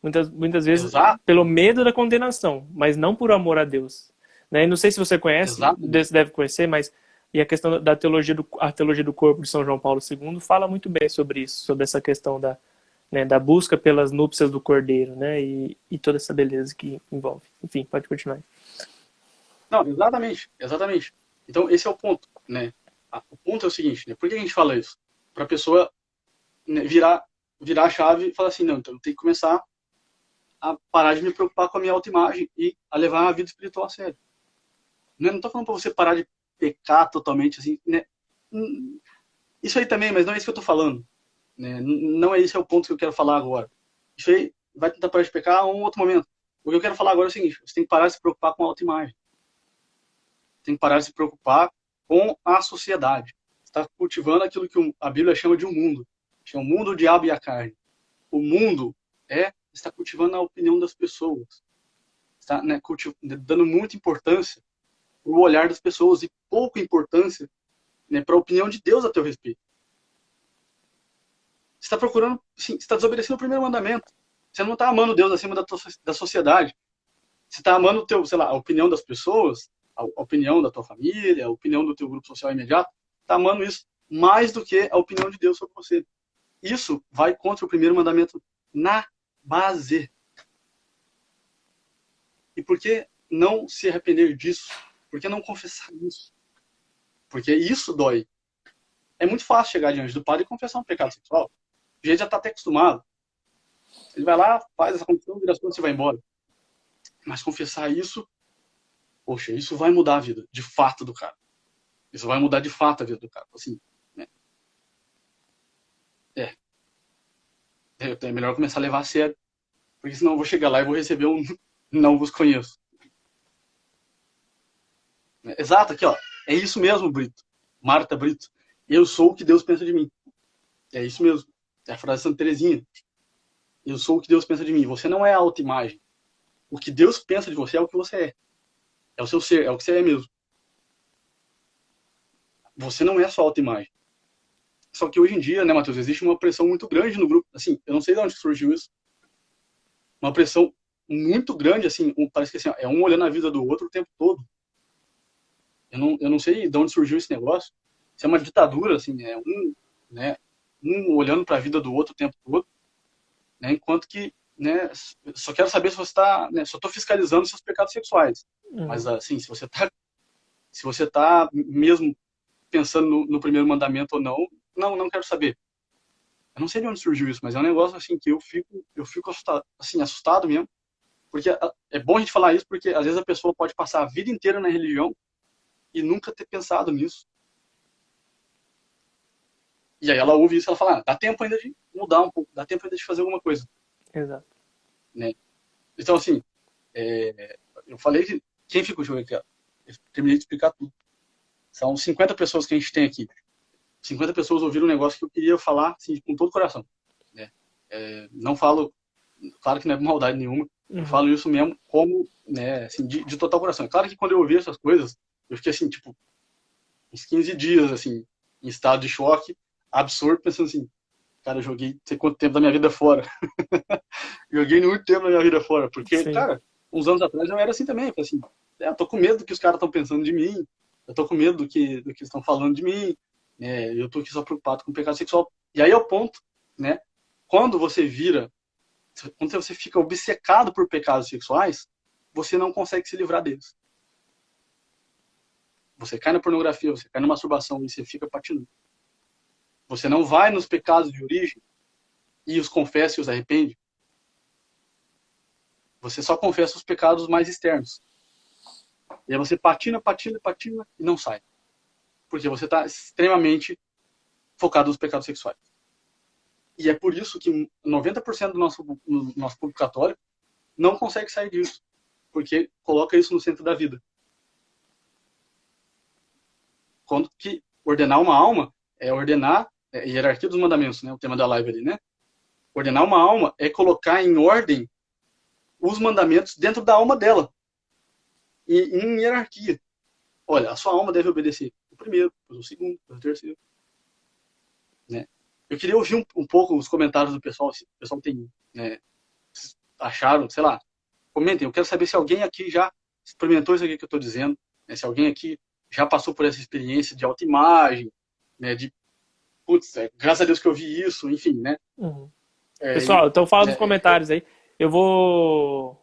Muitas vezes Exato. pelo medo da condenação, mas não por amor a Deus. Né? E não sei se você conhece, você deve conhecer, mas e a questão da teologia do corpo de São João Paulo II fala muito bem sobre isso, sobre essa questão da, né, da busca pelas núpcias do Cordeiro, né? E toda essa beleza que envolve. Enfim, pode continuar. Não, exatamente. Então esse é o ponto, né? O ponto é o seguinte, né? Por que a gente fala isso? Para a pessoa, né, virar a chave e falar assim, não, então eu tenho que começar a parar de me preocupar com a minha autoimagem e a levar a vida espiritual a sério. Não estou falando para você parar de pecar totalmente, assim, né? Isso aí também, mas não é isso que eu estou falando. Né? Não é esse o ponto que eu quero falar agora. Isso aí vai tentar parar de pecar em um outro momento. O que eu quero falar agora é o seguinte, você tem que parar de se preocupar com a autoimagem. Tem que parar de se preocupar com a sociedade. Você está cultivando aquilo que a Bíblia chama de um mundo. Chama o mundo, o diabo e a carne. O mundo está cultivando a opinião das pessoas. Está, né, dando muita importância para o olhar das pessoas e pouca importância, né, para a opinião de Deus a teu respeito. Você está procurando, sim, você está desobedecendo o primeiro mandamento. Você não está amando Deus acima da sociedade. Você está amando o teu, sei lá, a opinião das pessoas, a opinião da tua família, a opinião do teu grupo social imediato. Está amando isso mais do que a opinião de Deus sobre você. Isso vai contra o primeiro mandamento na base. E por que não se arrepender disso? Por que não confessar isso? Porque isso dói. É muito fácil chegar diante do padre e confessar um pecado sexual. O jeito já está até acostumado. Ele vai lá, faz essa confissão, vira as contas e vai embora. Mas confessar isso, poxa, isso vai mudar a vida, de fato, do cara. Isso vai mudar de fato a vida do cara. Assim, né? É melhor começar a levar a sério. Porque senão eu vou chegar lá e vou receber um não vos conheço. Exato, aqui, ó. É isso mesmo, Brito. Marta Brito. Eu sou o que Deus pensa de mim. É isso mesmo. É a frase de Santa Teresinha. Eu sou o que Deus pensa de mim. Você não é a autoimagem. O que Deus pensa de você é o que você é. É o seu ser, é o que você é mesmo. Você não é só autoimagem. Só que hoje em dia, né, Matheus, existe uma pressão muito grande no grupo. Assim, eu não sei de onde surgiu isso. Uma pressão muito grande, assim, parece que assim, é um olhando a vida do outro o tempo todo. Eu não sei de onde surgiu esse negócio. Isso é uma ditadura, assim, né, um olhando para a vida do outro o tempo todo, né, enquanto que, né, só quero saber se você está, né, só estou fiscalizando seus pecados sexuais. Mas, Uhum. assim, se você tá mesmo pensando no primeiro mandamento ou não, não quero saber. Eu não sei de onde surgiu isso, mas é um negócio, assim, que eu fico assustado, assim, assustado mesmo, porque é bom a gente falar isso, porque às vezes a pessoa pode passar a vida inteira na religião e nunca ter pensado nisso. E aí ela ouve isso e ela fala, dá tempo ainda de mudar um pouco, dá tempo ainda de fazer alguma coisa, Exato. né? Então, assim, eu falei que quem fica o jogo aqui, ó, eu terminei de explicar tudo. São 50 pessoas que a gente tem aqui. 50 pessoas ouviram um negócio que eu queria falar assim, com todo o coração, né? Não falo, claro que não é maldade nenhuma, eu Uhum. falo isso mesmo como, né, assim, de total coração. Claro que quando eu ouvi essas coisas, eu fiquei assim, tipo, uns 15 dias, assim, em estado de choque, absurdo, pensando assim, cara, eu joguei sei quanto tempo da minha vida fora. Joguei muito tempo da minha vida fora, porque, Sim. cara, uns anos atrás eu era assim também, eu falei assim, eu tô com medo do que os caras estão pensando de mim, eu tô com medo do que estão falando de mim, né, eu tô aqui só preocupado com o pecado sexual. E aí é o ponto, né, quando você vira, quando você fica obcecado por pecados sexuais, você não consegue se livrar deles. Você cai na pornografia, você cai na masturbação e você fica patinando. Você não vai nos pecados de origem e os confessa e os arrepende. Você só confessa os pecados mais externos. E aí você patina, patina, patina e não sai. Porque você está extremamente focado nos pecados sexuais. E é por isso que 90% do nosso público católico não consegue sair disso. Porque coloca isso no centro da vida. Quando que ordenar uma alma é ordenar hierarquia dos mandamentos, né? O tema da live ali, né? Ordenar uma alma é colocar em ordem os mandamentos dentro da alma dela. Em hierarquia. Olha, a sua alma deve obedecer o primeiro, depois o segundo, depois o terceiro. Né? Eu queria ouvir um pouco os comentários do pessoal, se o pessoal tem, né, acharam, sei lá, comentem. Eu quero saber se alguém aqui já experimentou isso aqui que eu estou dizendo, né? Se alguém aqui já passou por essa experiência de autoimagem, né? De, putz, graças a Deus que eu vi isso, enfim, né? Uhum. É, Pessoal, então fala nos né, comentários aí. Eu vou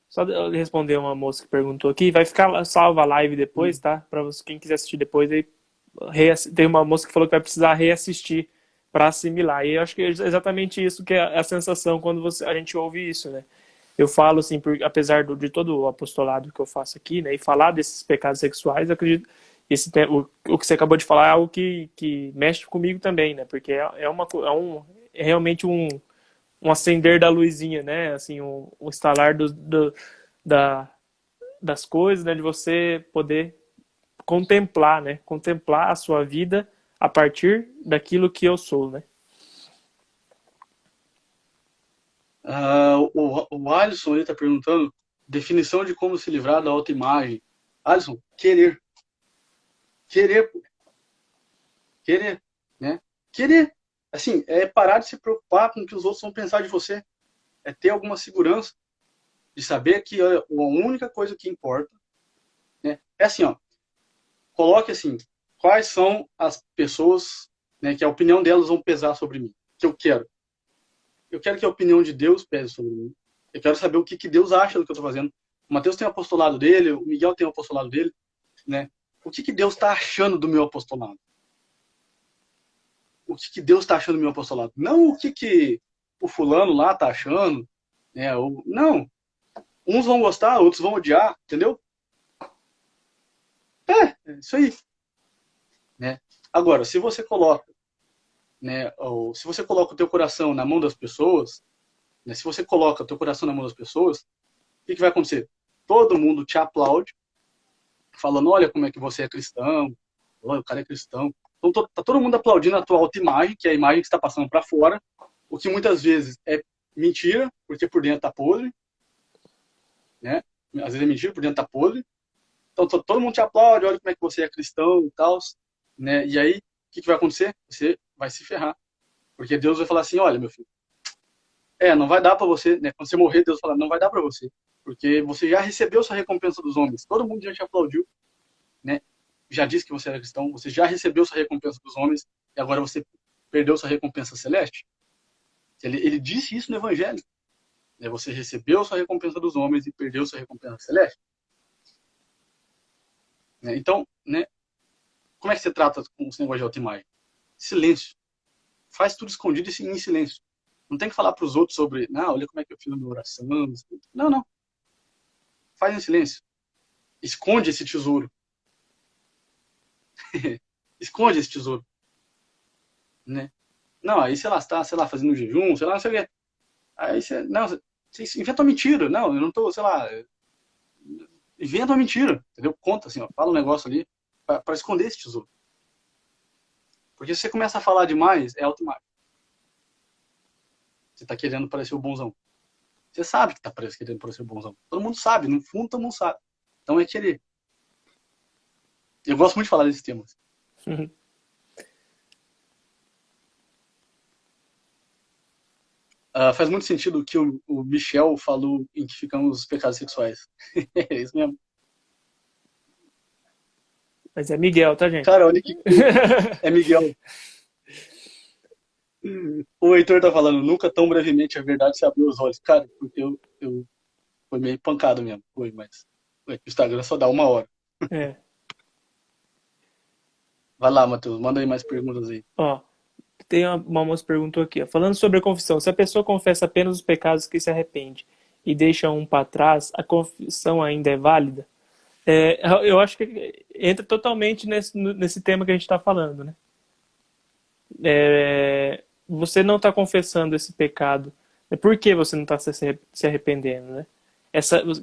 só responder uma moça que perguntou aqui. Vai ficar salva a live depois, tá? Para quem quiser assistir depois. Aí, tem uma moça que falou que vai precisar reassistir para assimilar. E eu acho que é exatamente isso que é a sensação quando a gente ouve isso, né? Eu falo assim, apesar de todo o apostolado que eu faço aqui, né? E falar desses pecados sexuais, eu acredito o que você acabou de falar é algo que mexe comigo também, né? Porque é realmente um acender da luzinha, né? Assim, um estalar da, das coisas, né? De você poder contemplar, né? Contemplar a sua vida a partir daquilo que eu sou, né? o Alisson está perguntando definição de como se livrar da autoimagem. Alisson, querer. Querer, querer, né? Querer. Assim, é parar de se preocupar com o que os outros vão pensar de você. É ter alguma segurança de saber que a única coisa que importa, né? É assim, ó. Coloque assim, quais são as pessoas, né, que a opinião delas vão pesar sobre mim. Que eu quero. Eu quero que a opinião de Deus pese sobre mim. Eu quero saber o que Deus acha do que eu estou fazendo. O Mateus tem o apostolado dele, o Miguel tem o apostolado dele, né? O que Deus está achando do meu apostolado? O que Deus está achando do meu apostolado? Não o que o fulano lá está achando, né? Não. Uns vão gostar, outros vão odiar, entendeu? É isso aí, né? Agora, se você coloca, né, ou se você coloca o teu coração na mão das pessoas, né, se você coloca o teu coração na mão das pessoas, o que vai acontecer? Todo mundo te aplaude, falando, olha como é que você é cristão, olha, o cara é cristão. Então tá todo mundo aplaudindo a tua autoimagem, que é a imagem que está passando para fora, o que muitas vezes é mentira, porque por dentro tá podre, né? Às vezes é mentira, por dentro tá podre. Então todo mundo te aplaude, olha como é que você é cristão e tal, né? E aí, o que vai acontecer? Você vai se ferrar. Porque Deus vai falar assim, olha, meu filho, não vai dar para você, né? Quando você morrer, Deus vai falar, não vai dar para você. Porque você já recebeu sua recompensa dos homens. Todo mundo já te aplaudiu, né? já disse que você era cristão, você já recebeu sua recompensa dos homens e agora você perdeu sua recompensa celeste? Ele disse isso no Evangelho. Né? Você recebeu sua recompensa dos homens e perdeu sua recompensa celeste. Né? Então, né, como é que você trata com esse negócio de autoimagem? Silêncio. Faz tudo escondido e em silêncio. Não tem que falar para os outros sobre, não, olha como é que eu fiz a minha oração. Não, não. Faz em silêncio. Esconde esse tesouro. Esconde esse tesouro. Né? Não, aí sei lá, você tá, sei lá, fazendo jejum, sei lá, não sei o quê. Aí você, não, você inventa uma mentira. Não, eu não tô, sei lá, inventa uma mentira, entendeu? Conta assim, ó, fala um negócio ali para esconder esse tesouro. Porque se você começa a falar demais, é automático. Você tá querendo parecer o bonzão. Você sabe que tá querendo parecer o bonzão. Todo mundo sabe, no fundo todo mundo sabe. Então é querer. Eu gosto muito de falar desses temas. Faz muito sentido o que o Michel falou em que ficamos os pecados sexuais. É isso mesmo. Mas é Miguel, tá, gente? Cara, olha que é Miguel. O Heitor tá falando, nunca tão brevemente a verdade se abriu os olhos. Cara, porque eu foi meio pancado mesmo. Foi, mas o Instagram só dá 1 hora. É. Vai lá, Matheus, manda aí mais perguntas aí. Ó, tem uma moça perguntou aqui, ó, falando sobre a confissão, se a pessoa confessa apenas os pecados que se arrepende e deixa um para trás, a confissão ainda é válida? Eu acho que entra totalmente nesse tema que a gente está falando, né? Você não está confessando esse pecado. Por que você não está se arrependendo, né?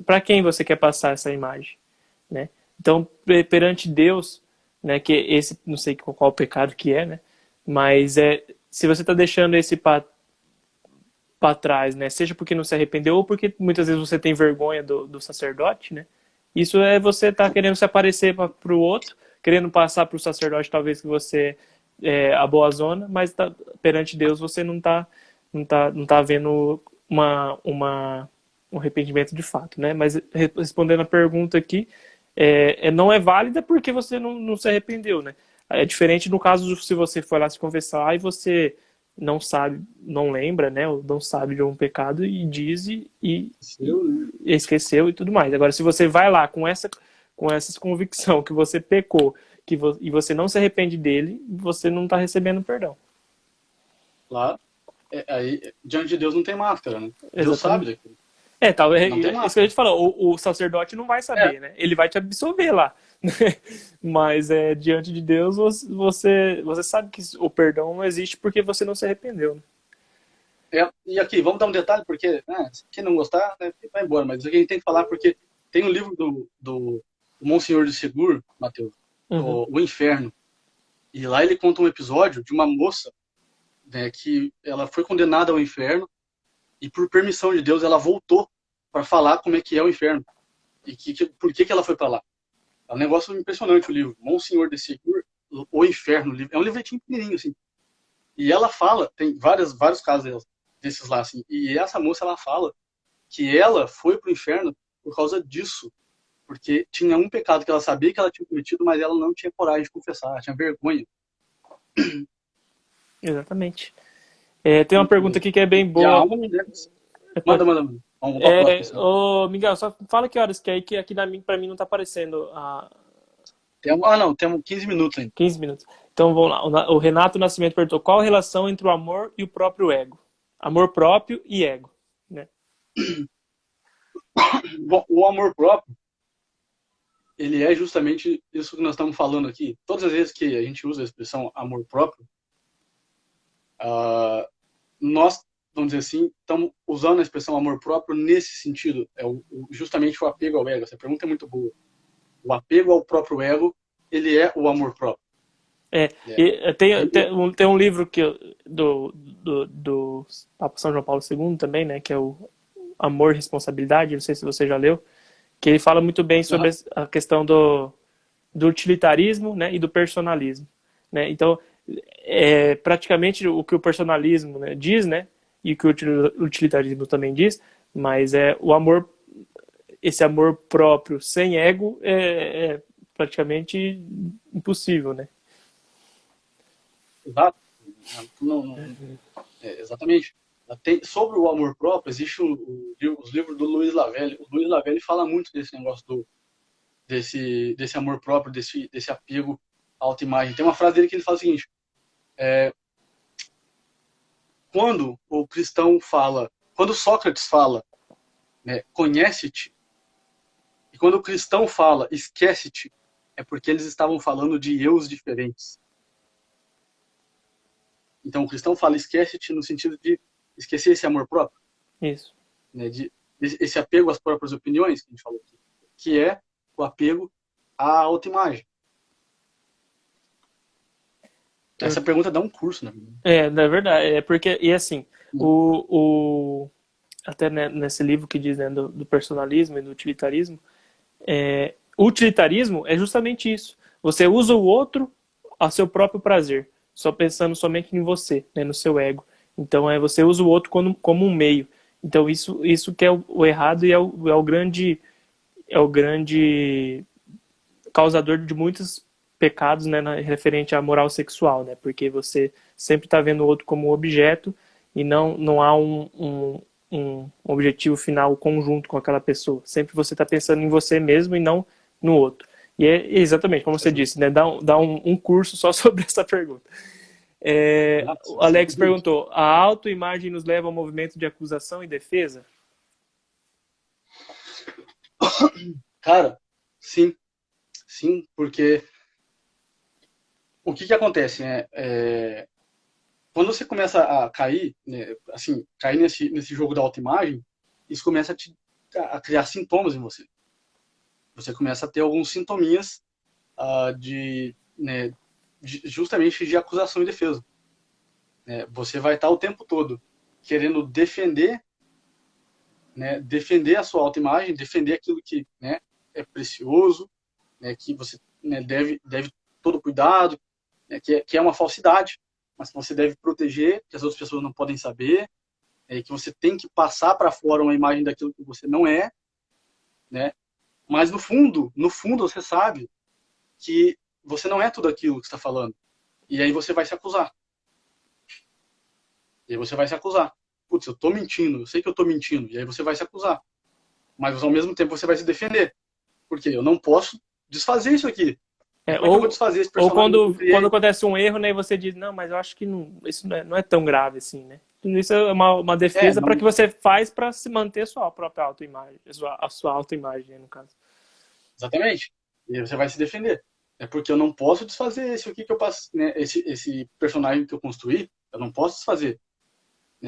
Para quem você quer passar essa imagem, né? Então, perante Deus, né, que esse, não sei qual o pecado que é, né? Mas se você está deixando esse para trás, né? Seja porque não se arrependeu ou porque muitas vezes você tem vergonha do sacerdote, né? Isso é você estar querendo se aparecer para o outro, querendo passar para o sacerdote talvez que você é a boa zona, mas perante Deus você não tá vendo um arrependimento de fato, né? Mas respondendo a pergunta aqui, não é válida porque você não se arrependeu, né? É diferente no caso se você for lá se confessar e você não sabe, não lembra, né? Ou não sabe de um pecado e diz e esqueceu e tudo mais. Agora, se você vai lá com essa convicção que você pecou e você não se arrepende dele, você não está recebendo perdão. Claro. Aí, diante de Deus não tem máscara, né? Deus sabe daquilo. Talvez isso que a gente falou, o sacerdote não vai saber, né? Ele vai te absolver lá. Mas diante de Deus, você sabe que o perdão não existe porque você não se arrependeu, né? E aqui, vamos dar um detalhe, porque quem não gostar, né, vai embora. Mas aqui a gente tem que falar porque tem um livro do Monsenhor de Segur, Matheus, O Inferno. E lá ele conta um episódio de uma moça, né, que ela foi condenada ao inferno e por permissão de Deus ela voltou para falar como é que é o inferno e por que ela foi para lá. É um negócio impressionante o livro. Monsenhor de Segur, O Inferno. É um livretinho pequenininho, assim. E ela fala, tem vários casos desses lá, assim. E essa moça, ela fala que ela foi pro inferno por causa disso. Porque tinha um pecado que ela sabia que ela tinha cometido, mas ela não tinha coragem de confessar, ela tinha vergonha. Exatamente. Tem uma pergunta aqui que é bem boa. E a alma, manda. Vamos pra próxima. Ô, Miguel, só fala que horas que é aí, que aqui pra mim não tá aparecendo. Temos 15 minutos ainda. 15 minutos. Então vamos lá. O Renato Nascimento perguntou: qual a relação entre o amor e o próprio ego? Amor próprio e ego, né? Bom, o amor próprio, ele é justamente isso que nós estamos falando aqui. Todas as vezes que a gente usa a expressão amor próprio, nós, vamos dizer assim, estamos usando a expressão amor próprio nesse sentido. Justamente o apego ao ego. Essa pergunta é muito boa. O apego ao próprio ego, ele é o amor próprio. Tem um livro do Papa São João Paulo II também, né, que é o Amor e Responsabilidade, não sei se você já leu, que ele fala muito bem sobre a questão do utilitarismo, né, e do personalismo, né? Então, praticamente o que o personalismo, né, diz, né, e o que o utilitarismo também diz, mas esse amor próprio sem ego praticamente impossível, né? Exato. Exatamente. Sobre o amor próprio, existe os livros do Luiz Lavelli. O Luiz Lavelli fala muito desse negócio desse amor próprio, desse apego à autoimagem. Tem uma frase dele que ele fala o seguinte: quando o cristão fala, quando Sócrates fala, né, conhece-te, e quando o cristão fala, esquece-te, é porque eles estavam falando de eus diferentes. Então o cristão fala esquece-te no sentido de esquecer esse amor próprio. Isso. Né, esse apego às próprias opiniões que a gente falou aqui, que é o apego à autoimagem. Essa pergunta dá um curso, né? Na verdade. É porque, e assim, até nesse livro que diz, né, do personalismo e do utilitarismo, o utilitarismo é justamente isso. Você usa o outro a seu próprio prazer, só pensando somente em você, né, no seu ego. Então, você usa o outro como um meio. Então, isso que é o errado e é o grande causador de muitos pecados, né, referente à moral sexual, né, porque você sempre está vendo o outro como objeto e não há um objetivo final conjunto com aquela pessoa. Sempre você está pensando em você mesmo e não no outro. E é exatamente como você disse, né, dá um curso só sobre essa pergunta. O Alex perguntou: a autoimagem nos leva ao movimento de acusação e defesa? Cara, sim. Sim, porque o que acontece, né? Quando você começa a cair, né, assim, cair nesse jogo da autoimagem, isso começa a criar sintomas em você. Você começa a ter alguns sintominhas né, justamente de acusação e defesa. Você vai estar o tempo todo querendo defender, né, defender a sua autoimagem, defender aquilo que, né, é precioso, né, que você, né, deve todo cuidado, né, que é uma falsidade, mas que você deve proteger, que as outras pessoas não podem saber, que você tem que passar para fora uma imagem daquilo que você não é, né? Mas no fundo você sabe que você não é tudo aquilo que está falando. E aí você vai se acusar. E aí você vai se acusar. Putz, eu tô mentindo, eu sei que eu tô mentindo. E aí você vai se acusar. Mas ao mesmo tempo você vai se defender. Porque eu não posso desfazer isso aqui. Como é que eu vou desfazer esse personagem? Ou quando acontece um erro, né, você diz, não, mas eu acho que isso não é tão grave assim, né? Tudo isso é uma defesa para que você faz para se manter a sua própria autoimagem, a sua autoimagem, né, no caso. Exatamente. E aí você vai se defender. É porque eu não posso desfazer isso aqui que eu passo, né, esse personagem que eu construí, eu não posso desfazer.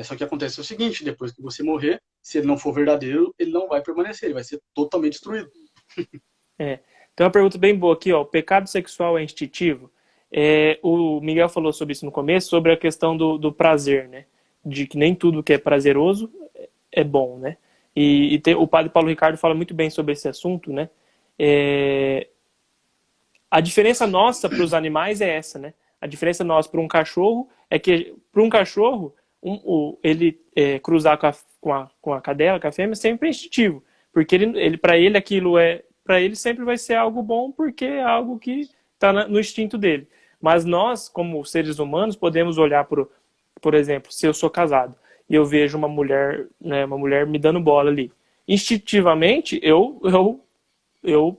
Só que acontece o seguinte, depois que você morrer, se ele não for verdadeiro, ele não vai permanecer, ele vai ser totalmente destruído. Tem uma pergunta bem boa aqui, ó. O pecado sexual é instintivo? O Miguel falou sobre isso no começo, sobre a questão do prazer, né? De que nem tudo que é prazeroso é bom, né? O padre Paulo Ricardo fala muito bem sobre esse assunto, né? A diferença nossa para os animais é essa, né? A diferença nossa para um cachorro é que, para um cachorro, ele cruzar com a cadela, com a fêmea, sempre é instintivo. Porque para ele aquilo para ele sempre vai ser algo bom, porque é algo que está no instinto dele. Mas nós, como seres humanos, podemos olhar, por exemplo, se eu sou casado e eu vejo uma mulher, né, me dando bola ali. Instintivamente, eu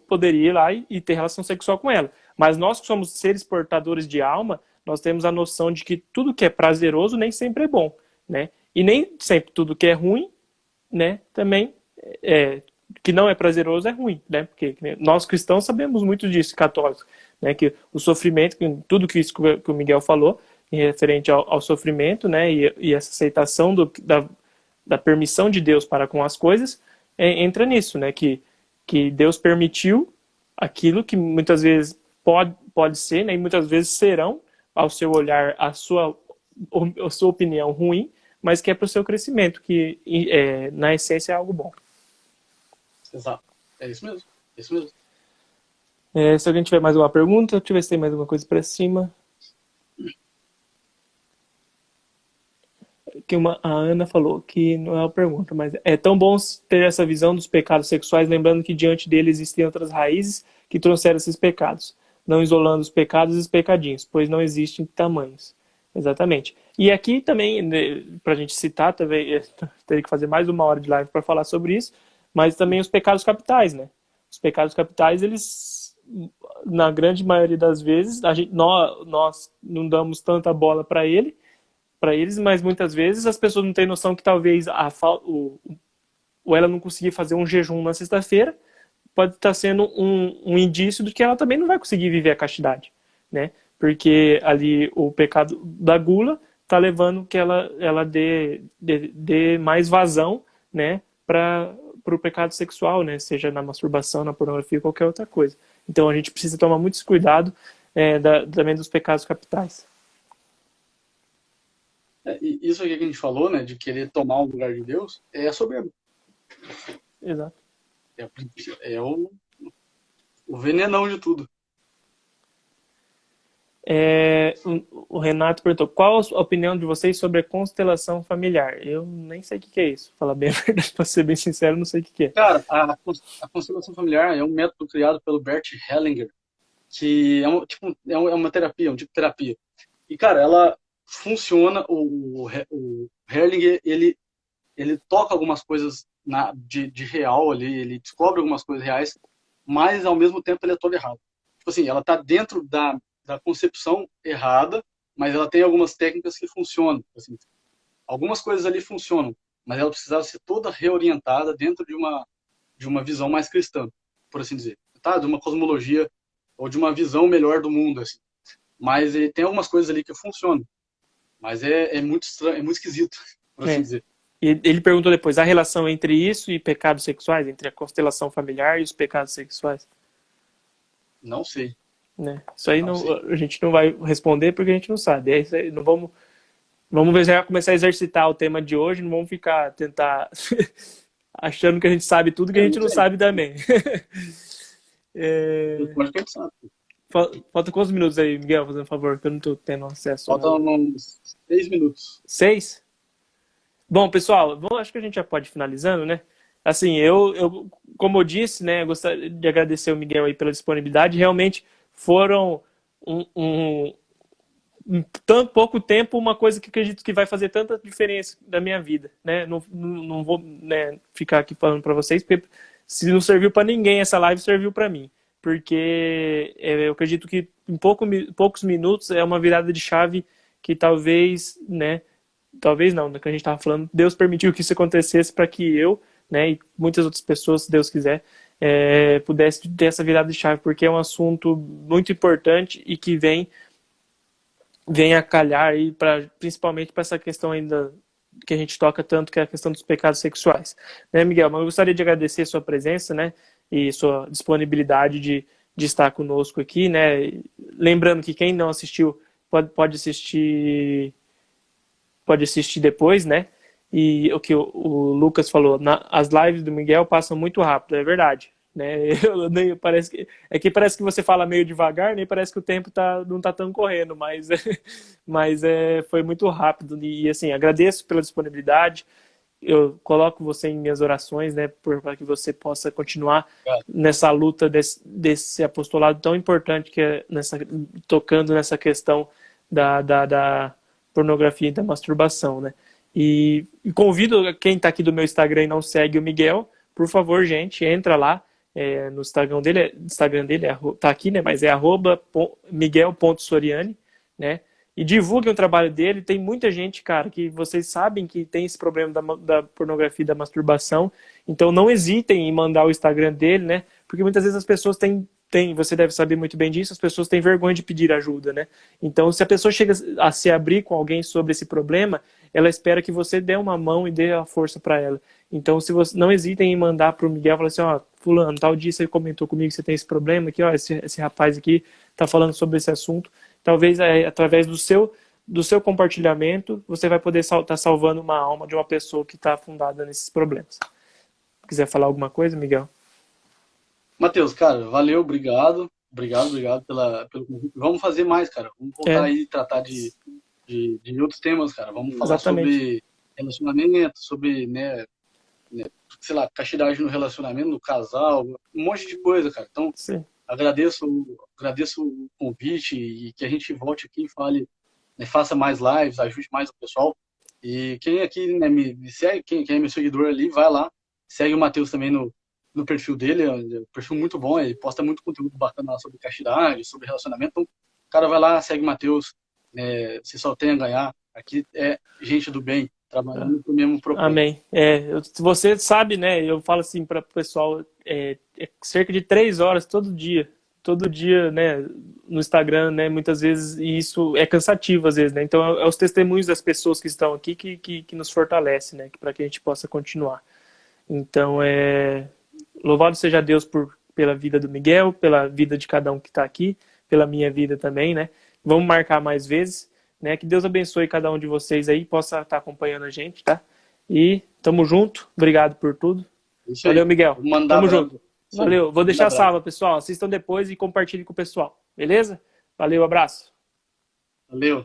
poderia ir lá e ter relação sexual com ela. Mas nós que somos seres portadores de alma, nós temos a noção de que tudo que é prazeroso nem sempre é bom, né? E nem sempre tudo que é ruim, né, também que não é prazeroso é ruim, né? Porque nós cristãos sabemos muito disso, católicos, né? Que o sofrimento, tudo que o Miguel falou, em referente ao sofrimento, né? E essa aceitação da permissão de Deus para com as coisas, entra nisso, né? Que Deus permitiu aquilo que muitas vezes pode ser, né? E muitas vezes serão, ao seu olhar, a sua opinião ruim, mas que é para o seu crescimento, que na essência é algo bom. Exato. É isso mesmo. É isso mesmo. Se alguém tiver mais uma pergunta, deixa eu ver se tem mais alguma coisa para cima. a Ana falou, que não é uma pergunta, mas é tão bom ter essa visão dos pecados sexuais, lembrando que diante dele existem outras raízes que trouxeram esses pecados, não isolando os pecados e os pecadinhos, pois não existem tamanhos. Exatamente. E aqui também, né, para a gente citar, também teria que fazer mais 1 hora de live para falar sobre isso, mas também os pecados capitais, né? Os pecados capitais, eles, na grande maioria das vezes, nós não damos tanta bola para eles, mas muitas vezes as pessoas não têm noção que talvez ou ela não conseguir fazer um jejum na sexta-feira pode estar sendo um indício de que ela também não vai conseguir viver a castidade, né? Porque ali o pecado da gula está levando que ela dê mais vazão, né, para o pecado sexual, né, seja na masturbação, na pornografia, qualquer outra coisa. Então a gente precisa tomar muito cuidado também dos pecados capitais. E isso aqui que a gente falou, né, de querer tomar o lugar de Deus, é a soberba. Exato. É o venenão de tudo. O Renato perguntou, qual a opinião de vocês sobre a constelação familiar? Eu nem sei o que é isso. Falar bem a verdade, para ser bem sincero, não sei o que é. Cara, a constelação familiar é um método criado pelo Bert Hellinger, que é uma terapia, um tipo de terapia. E, cara, ela funciona, o Hellinger, ele toca algumas coisas de real ali, ele descobre algumas coisas reais, mas ao mesmo tempo ele é todo errado. Tipo assim, ela tá dentro da concepção errada, mas ela tem algumas técnicas que funcionam. Assim, algumas coisas ali funcionam, mas ela precisava ser toda reorientada dentro de uma visão mais cristã, por assim dizer, tá? De uma cosmologia ou de uma visão melhor do mundo, assim. Mas tem algumas coisas ali que funcionam, mas é muito estranho, é muito esquisito, por assim dizer. E ele perguntou depois, a relação entre isso e pecados sexuais, entre a constelação familiar e os pecados sexuais? Não sei. Né? Isso aí a gente não vai responder porque a gente não sabe. É isso aí, não vamos ver, já começar a exercitar o tema de hoje, não vamos tentar achando que a gente sabe tudo que a gente não sabe também. Pode pensar. Falta quantos minutos aí, Miguel, fazendo um favor, que eu não estou tendo acesso. Falta uns 6 minutos. 6? Bom, pessoal, acho que a gente já pode ir finalizando, né? Assim, como eu disse, né, eu gostaria de agradecer o Miguel aí pela disponibilidade. Realmente foram tão pouco tempo uma coisa que acredito que vai fazer tanta diferença da minha vida, né? Não vou, né, ficar aqui falando para vocês, porque se não serviu para ninguém essa live, serviu para mim. Porque eu acredito que em poucos minutos é uma virada de chave que talvez, né? Talvez não, né, que a gente estava falando, Deus permitiu que isso acontecesse para que eu, né, e muitas outras pessoas, se Deus quiser, pudesse ter essa virada de chave, porque é um assunto muito importante e que vem a calhar aí principalmente para essa questão ainda que a gente toca tanto, que é a questão dos pecados sexuais. Né, Miguel? Mas eu gostaria de agradecer a sua presença, né, e sua disponibilidade de estar conosco aqui, né? Lembrando que quem não assistiu pode assistir depois, né? E o que o Lucas falou, as lives do Miguel passam muito rápido, é verdade, né? Parece que você fala meio devagar, nem parece que o tempo não tá tão correndo, mas foi muito rápido. E assim, agradeço pela disponibilidade. Eu coloco você em minhas orações, né, para que você possa continuar nessa luta desse apostolado tão importante que é tocando nessa questão da pornografia e da masturbação, né? E convido quem está aqui do meu Instagram e não segue o Miguel, por favor, gente, entra lá no Instagram dele tá aqui, né? Mas é @miguel.soriani, né? E divulguem o trabalho dele. Tem muita gente, cara, que vocês sabem que tem esse problema da pornografia e da masturbação. Então não hesitem em mandar o Instagram dele, né? Porque muitas vezes as pessoas você deve saber muito bem disso, as pessoas têm vergonha de pedir ajuda, né? Então, se a pessoa chega a se abrir com alguém sobre esse problema, ela espera que você dê uma mão e dê a força para ela. Então, se você não hesitem em mandar para o Miguel, falar assim, ó, fulano, tal dia você comentou comigo que você tem esse problema aqui, ó, esse rapaz aqui tá falando sobre esse assunto. Talvez através do seu compartilhamento, você vai poder estar salvando uma alma de uma pessoa que está afundada nesses problemas. Quiser falar alguma coisa, Miguel? Matheus, cara, valeu, obrigado pelo convite. Vamos fazer mais, cara. Vamos voltar aí e tratar de outros temas, cara. Vamos falar sobre relacionamento, sobre, sei lá, castidade no relacionamento, no casal, um monte de coisa, cara. Então, Sim. agradeço o convite e que a gente volte aqui e fale, né, faça mais lives, ajude mais o pessoal. E quem aqui, né, me segue, quem é meu seguidor ali, vai lá, segue o Matheus também no perfil dele, é um perfil muito bom, ele posta muito conteúdo bacana lá sobre castidade, sobre relacionamento. Então, o cara vai lá, segue o Matheus, você só tem a ganhar. Aqui é gente do bem, trabalhando para o mesmo propósito. Amém. Você sabe, né? Eu falo assim para o pessoal, cerca de 3 horas todo dia, né? No Instagram, né? Muitas vezes, e isso é cansativo às vezes, né? Então, é os testemunhos das pessoas que estão aqui que nos fortalece, né? Para que a gente possa continuar. Então, louvado seja Deus pela vida do Miguel, pela vida de cada um que está aqui, pela minha vida também, né? Vamos marcar mais vezes, né? Que Deus abençoe cada um de vocês aí, possa estar acompanhando a gente, tá? E tamo junto, obrigado por tudo. Isso aí. Valeu, Miguel. Vou mandar Tamo abraço. junto. Valeu. Vou Manda deixar a abraço. salva, pessoal. Assistam depois e compartilhem com o pessoal. Beleza? Valeu, abraço. Valeu.